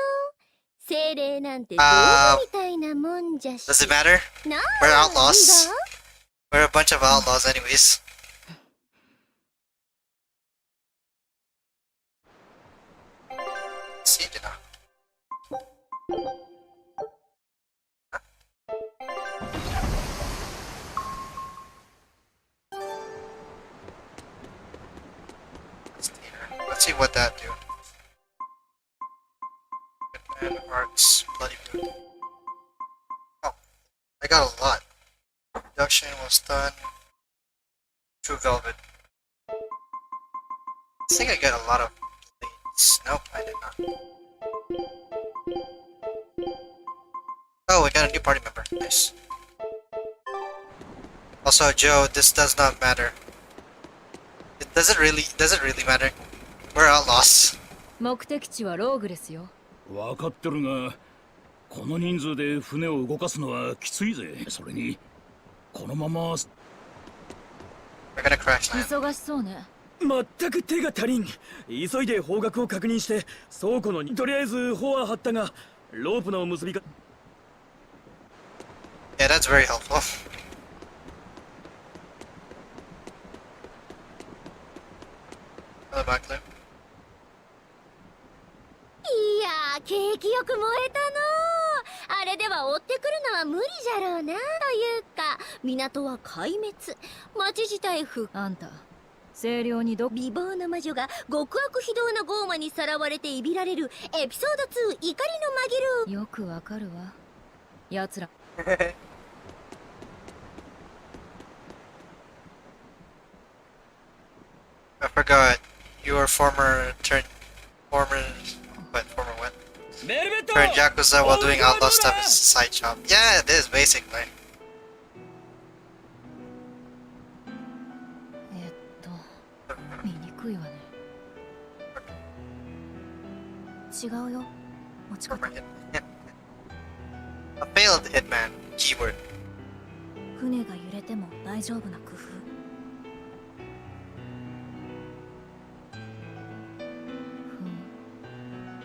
精霊なんて道具みたいなもんじゃし。 Does it matter? なあ We're outlaws. いいぞ We're a bunch of outlaws anyways. See, you know. Let's see what that do. Fanarts, bloody boot. Oh, I got a lot. Production was done. True Velvet. I think I got a lot of blades. Nope, I did not. Oh, we got a new party member. Nice. Also, Joe, this does not matter. It doesn't really matter. We're outlaws. 目的地はローグですよ。分かってるが、この人数で船を動かすのはきついぜ。それにこのまま We're gonna crash land. 忙しそうね。まったく手が足りん。急いで方角を確認して倉庫のとりあえず帆は張ったがロープの結び方 Yeah, that's very helpful. Another backflip. いやー、景気よく燃えたの。あれでは追ってくるのは無理じゃろうな。というか、港は壊滅。町自体あんた、清涼にど美貌の魔女が極悪非道なゴーマにさらわれていびられるエピソード2怒りの紛れよくわかるわ。奴ら。I forgot. You were former what? Turned Yakuza while doing outlaw stuff is side job. Yeah, it is basically. 見にくいわね。違うよ。持ち方。 Former hitman. A failed hitman. Keyword. 船が揺れても大丈夫な工夫。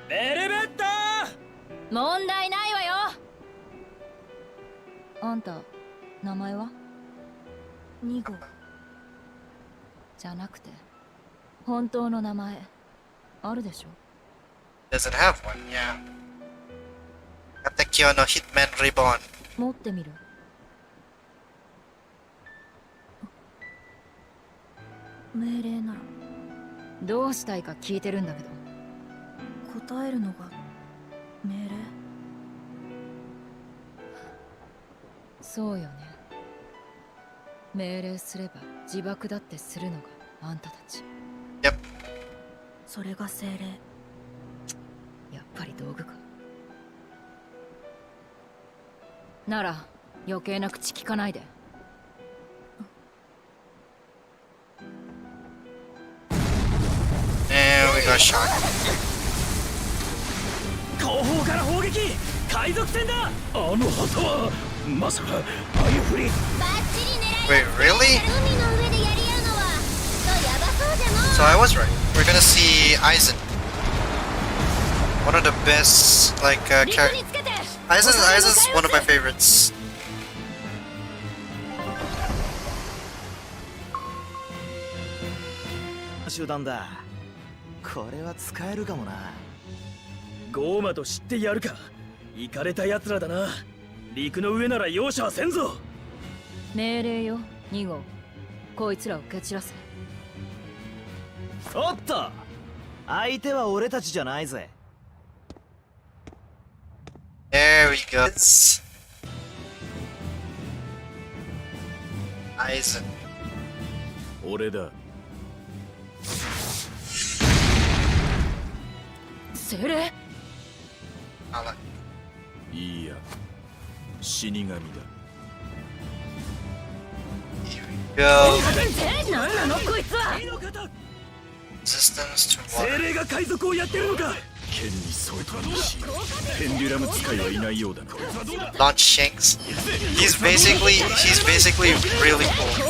ベルベット問題ないわよ。あんた、名前は2号。じゃなくて、本当の名前、あるでしょ Doesn't have one, yeah. Katekyo no Hitman Reborn. 持ってみる。命令ならどうしたいか聞いてるんだけど。答えるのが命令。そうよね。命令すれば自爆だってするのがあんたたち。 Yep. それが精霊。やっぱり道具か。なら余計な口聞かないで。And we got shot. 後方から砲撃海賊船だ。あの旗はまさかああいうふり。バッチリ狙い Wait, really? 海の上でやり合うのはヤバそうじゃの So I was right. We're gonna see Aizen. One of the best, like, 陸 characters. につけて Aizen's one of my favorites. 集団だ。これは使えるかもな。ゴーマと知ってやるか。イカれた奴らだな。陸の上なら容赦はせんぞ。命令よ、2号。こいつらを蹴散らせ。おっと、相手は俺たちじゃないぜ。 There we go. Aizen. 俺だ。精霊 I'll let いいや、死神だ。 Here we go. 何なのこいつは。 Resistance to 精 water. 霊が海賊をやってるのか。剣に相当にし、ペンデュラム使いはいないようだな。 Launch Shanks. He's basically really cool.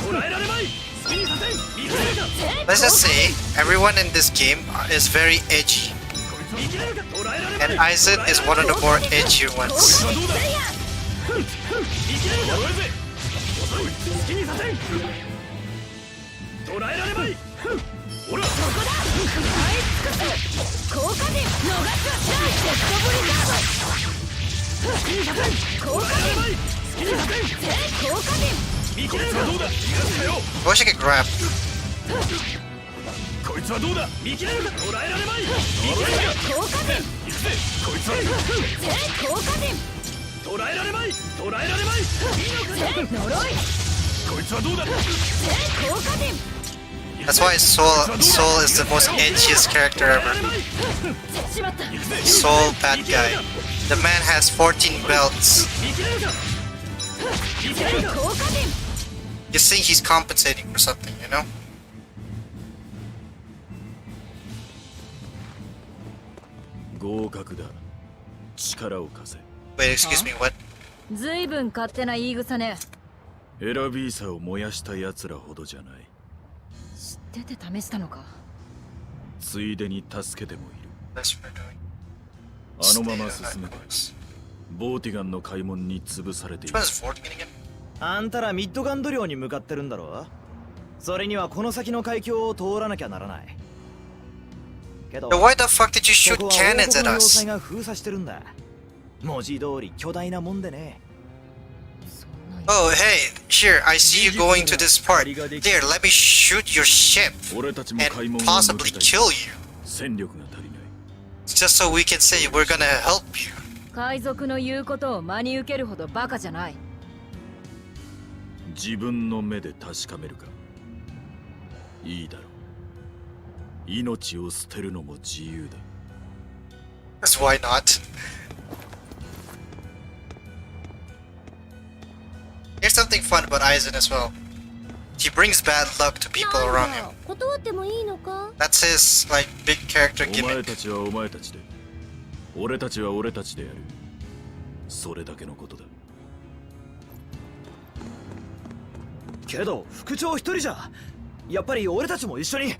捕らえられまい。好きにさせん。見せるか。 Let's just say everyone in this game is very edgy. And Aizen is one of the more edgier ones. 捕らえられまい。ほら、効果点逃すはしない。デッドブリザード。好きにさせん。効果点。好きにさせん。効果点。見切れるかどうだ。逃がすかよ。 I wish I could grab. こいつはどうだ。見切れるか。捕らえられまい。見切れるか。効果点。行くぜ。こいつは効果点。捕らえられまい。捕らえられまい。呪い。こいつはどうだ。効果点。 That's why Soul is the most edgiest character ever. しまった。 Soul, bad guy. The man has 14 belts. 見切れるか。見切れるか。効果点。 You think he's compensating for something, you know? 合格だ。力を貸せ。 Wait, excuse me, what? ずいぶん勝手な言い草ね。エラビーサを燃やした奴らほどじゃない。知ってて試したのか。ついでに助けてもいる。 That's what we're doing. あのまま進めばボーティガンの開門に潰されてい Which る。 one is 14 again? あんたらミッドガンド領に向かってるんだろ。それにはこの先の海峡を通らなきゃならない。けど So why the fuck did you shoot ここは cannons 王国 at の要 us? 塞が封鎖してるんだ。文字通り巨大なもんでね。 Oh, hey, here, I see you going to this part. There, let me shoot your ship 俺たちも and 開門を抜 possibly けたい。 kill you. 戦力が足りない。 Just so we can say we're gonna help you. 海賊の言うことを真に受けるほどバカじゃない。自分の目で確かめるか。いいだろう。命を捨てるのも自由だ。 That's why not. Here's something fun about Aizen as well. He brings bad luck to people around him. 断ってもいいのか。 That's his, like, big character お前 gimmick. たちはお前たちで、俺たちは俺たちでやる。それだけのことだ。けど副長一人じゃ。やっぱり俺たちも一緒に。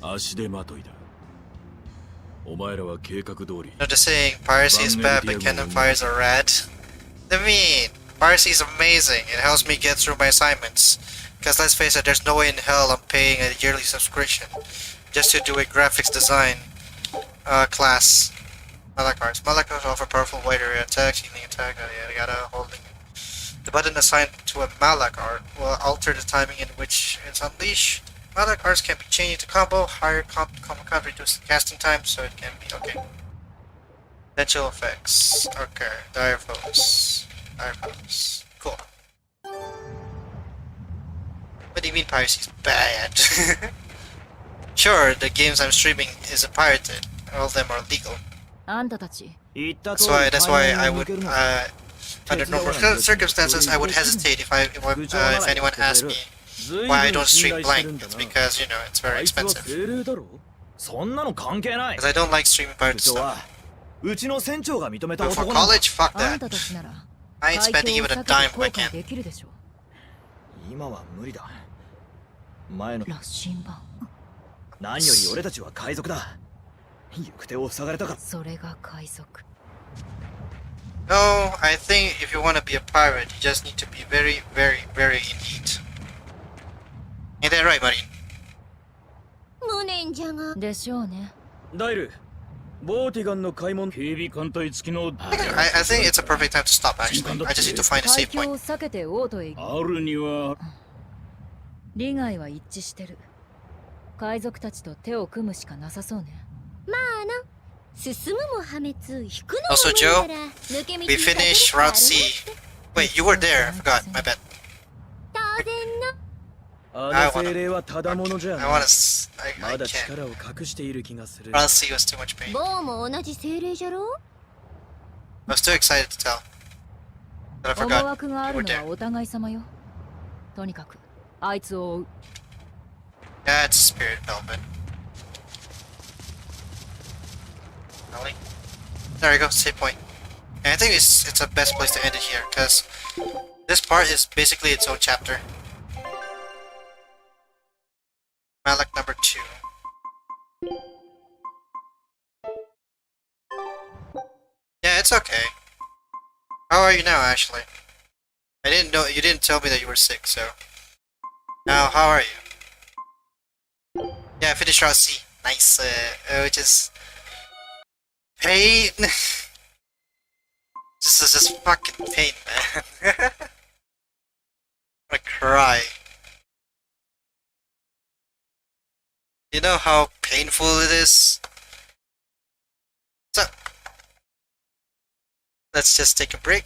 足手まといだ。お前らは計画通り。 You know the saying, piracy is bad but cannon fires are rad? I mean, piracy is amazing. It helps me get through my assignments. Because let's face it, there's no way in hell I'm paying a yearly subscription just to do a graphics design class. Malachars. Malachars offer powerful wide area attacks, healing attack, yada yada, holding. The button assigned to a Malachar will alter the timing in which it's unleashed. Malachars can be changed to combo, higher combo count, reduce the casting time, so it can be okay. Potential effects. Okay, dire foes. Dire foes. Cool. What do you mean piracy is bad? Sure, the games I'm streaming isn't pirated. All of them are legal. あんたたち。言った通 That's り why I 開門を would, 抜けるな。 under normal circumstances, I would hesitate if anyone asked me why I don't stream blank. It's because, you know, it's あ very いつは expensive. 精霊だろ。そんなの関係ない。 Because I don't like streaming 部 pirate 長 stuff. はうちの船長が認めた But for 男なんだ。 college, fuck あん that. たたちなら I ain't 海 spending 峡を even 避 a け dime て if 航 I 海 can. できるでしょ。今は無理だ。前の羅針盤。何より俺たちは海賊だ。行く手を塞がれたから。それが海賊。 No, I think if you want to be a pirate, you just need to be very, very, very elite. Ain't that right, buddy? 無念じゃが。でしょうね。ダイル、ボーティガンの開門。警備艦隊付きの I think it's a perfect time to stop, actually. I just need to find a 海 safe 峡 point. を避けて王都へ行く。あるには利害は一致してる。海賊たちと手を組むしかなさそうね。まあな。進むも破滅、引くのも Also, 無理 Joe, なら抜け道に We 立てる finished しかある Route C. Wait, you were there. I forgot. My bad. 当然あの精霊はただものじゃ I な wanna. い。 I まだ can't. 力を隠している気がする。 Route C was too much pain. の。ボーも同じ精霊じゃろ。 I was too excited to tell. But I 思 forgot. 惑があ You る were のは there. お互い様よ。とにかく、あいつを追う。 That's Spirit Velvet. Really? There you go, save point. And I think it's the best place to end it here, because this part is basically its own chapter. Malak number 2. it's okay. How are you now, actually? I didn't know, you didn't tell me that you were sick, so. Now, how are you? Yeah, finish Route C. Nice, which is... pain! This is just fucking pain, man. I'm gonna cry. You know how painful it is? So, let's just take a break.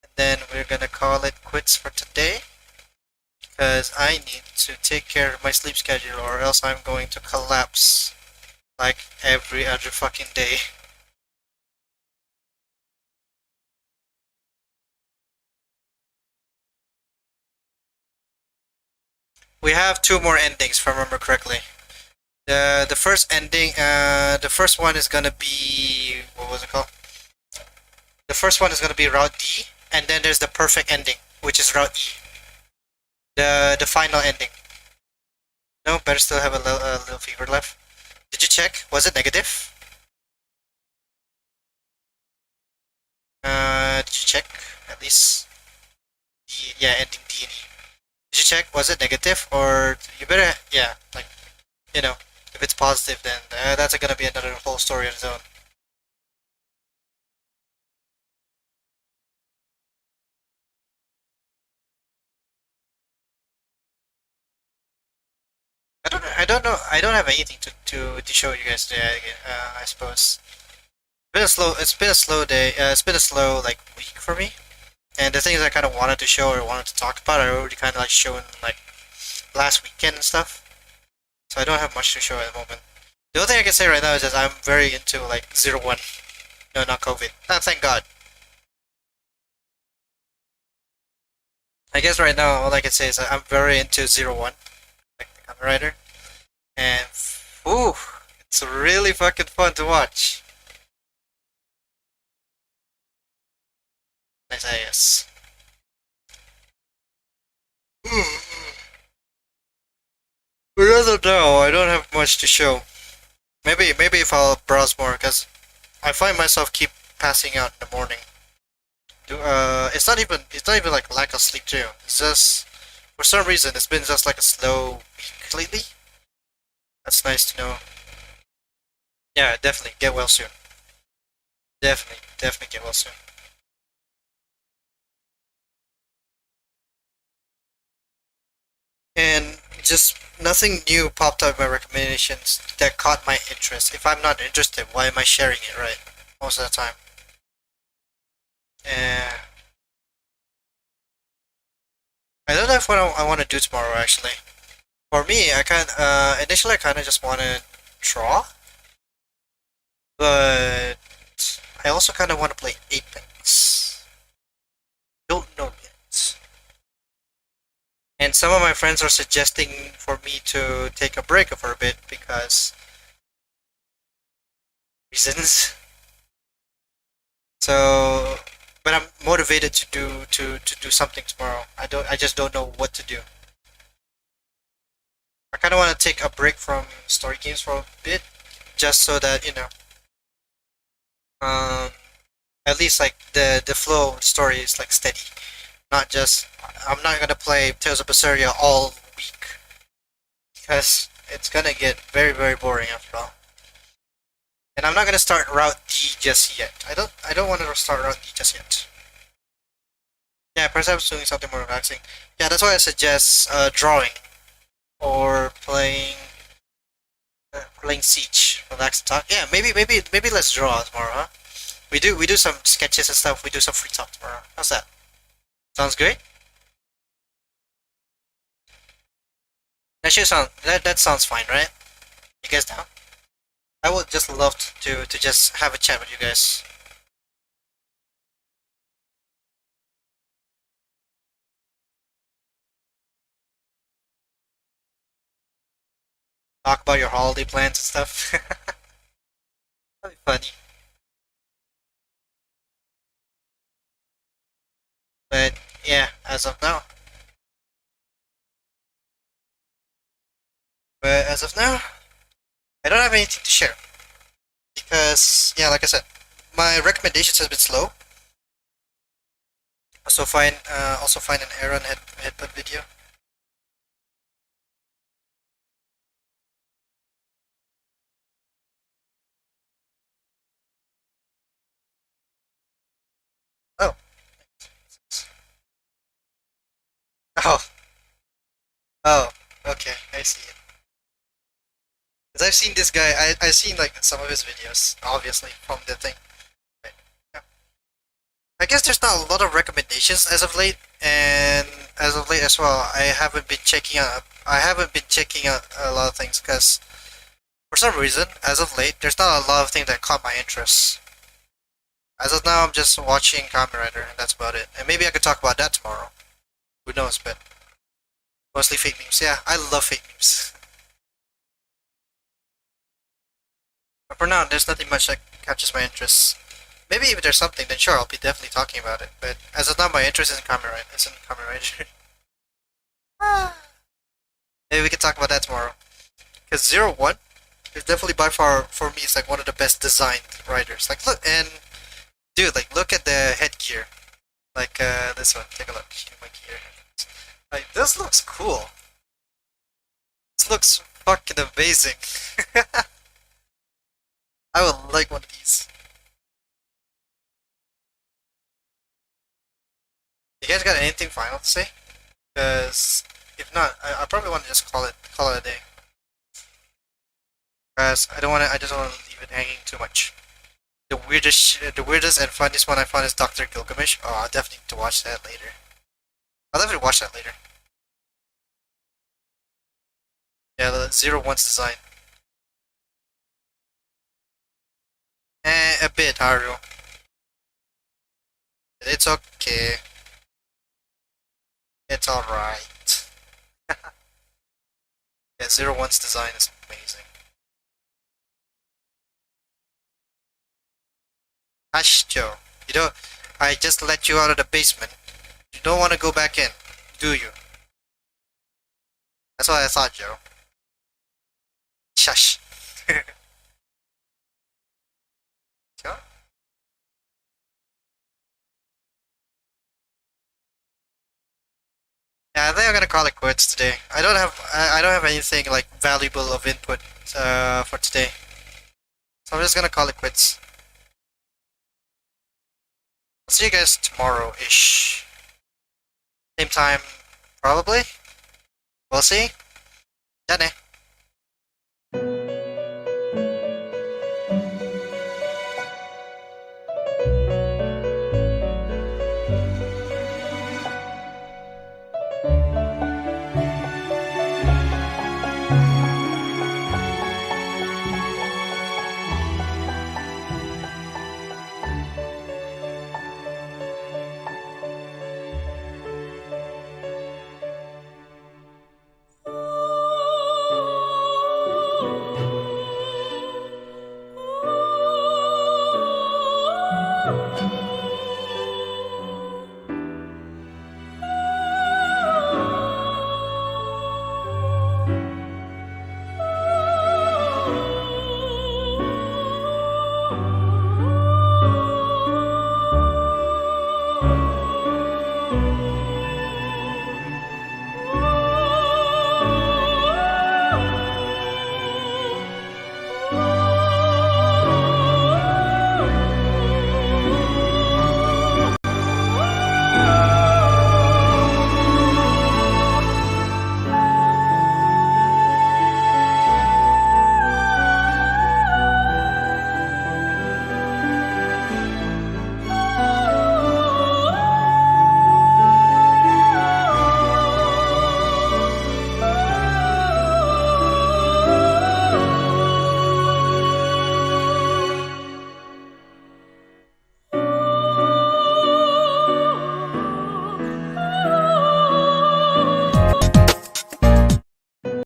And then we're gonna call it quits for today. Because I need to take care of my sleep schedule or else I'm going to collapse. Like every other fucking day. We have 2 more endings, if I remember correctly. The first ending, the first one is gonna be, what was it called? The first one is gonna be Route D, and then there's the perfect ending, which is Route E. The final ending. No, better still have a little fever left. Did you check? Was it negative? Did you check? At least, yeah, ending D and E. Did you check? Was it negative? Or you better, yeah, like, you know, if it's positive, then that's gonna be another whole story on its own. I don't know. I don't have anything to show you guys today. I suppose. It's been a slow day. It's been a slow like week for me. And the things I kind of wanted to show or wanted to talk about, I already kind of like shown like last weekend and stuff. So I don't have much to show at the moment. The only thing I can say right now is that I'm very into like 01. No, not COVID. Thank God. I guess right now all I can say is that I'm very into 01, like the Kamen Rider. And ooh, it's really fucking fun to watch. Nice ass. But as of now, I don't have much to show. Maybe if I'll browse more, because I find myself keep passing out in the morning. It's not even like lack of sleep too. It's just for some reason it's been just like a slow week lately. That's nice to know. Yeah, definitely get well soon. Definitely get well soon. And just nothing new popped up in my recommendations that caught my interest. If I'm not interested, why am I sharing it, right? Most of the time. I don't know if what I want to do tomorrow actually. For me, initially I kind of just want to draw, but I also kind of want to play Apex. Don't know yet. And some of my friends are suggesting for me to take a break for a bit because reasons. So, but I'm motivated to do something tomorrow. I just don't know what to do. I kind of want to take a break from story games for a bit, just so that at least like the flow of the story is like steady, not just I'm not gonna play Tales of Berseria all week because it's gonna get very boring after all. And I'm not gonna start Route D just yet. I don't want to start Route D just yet. Yeah, perhaps doing something more relaxing. Yeah, that's why I suggest drawing or playing Siege. Relax and talk. Yeah, maybe let's draw tomorrow, huh? We do some sketches and stuff. We do some free talk tomorrow. How's that? Sounds great. That sounds fine, right? You guys down? I would just love to just have a chat with you guys. Talk about your holiday plans and stuff. That'd be funny. But yeah, as of now. But as of now, I don't have anything to share. Because, yeah, like I said, my recommendations has been slow. Also find an Aaron headbutt video. Oh. Oh. Oh. Okay, I see it. Cause I've seen this guy. I've seen like some of his videos, obviously from the thing. But, yeah. I guess there's not a lot of recommendations as of late, and as of late as well, I haven't been checking out. I haven't been checking out a lot of things because for some reason, as of late, there's not a lot of things that caught my interest. As of now, I'm just watching Kamen Rider, and that's about it. And maybe I could talk about that tomorrow. Who knows? But mostly fake memes. Yeah, I love fake memes. But for now, there's nothing much that catches my interest. Maybe if there's something, then sure, I'll be definitely talking about it. But as of now, my interest is in Kamen Rider. It's in Kamen Rider. Maybe we can talk about that tomorrow. Because 01 is definitely by far, for me, it's like one of the best designed riders. Like, look, and dude, like, look at the headgear. Like, this one. Take a look. My gear. Like, this looks cool. This looks fucking amazing. I would like one of these. You guys got anything final to say? Because if not, I probably want to just call it a day. Because I don't want to. I just don't want to leave it hanging too much. The weirdest and funniest one I found is Dr. Gilgamesh. Oh, I'll definitely need to watch that later. I'll definitely watch that later. Yeah, the 01's design. A bit, Haru. It's okay. It's alright. Yeah, 01's design is amazing. Hush, Joe. You don't. I just let you out of the basement. You don't want to go back in, do you? That's what I thought, Joe. Shush. Joe? Yeah, I think I'm gonna call it quits today. I don't have anything like valuable of input for today. So I'm just gonna call it quits. I'll see you guys tomorrow-ish. Same time, probably. We'll see. Done.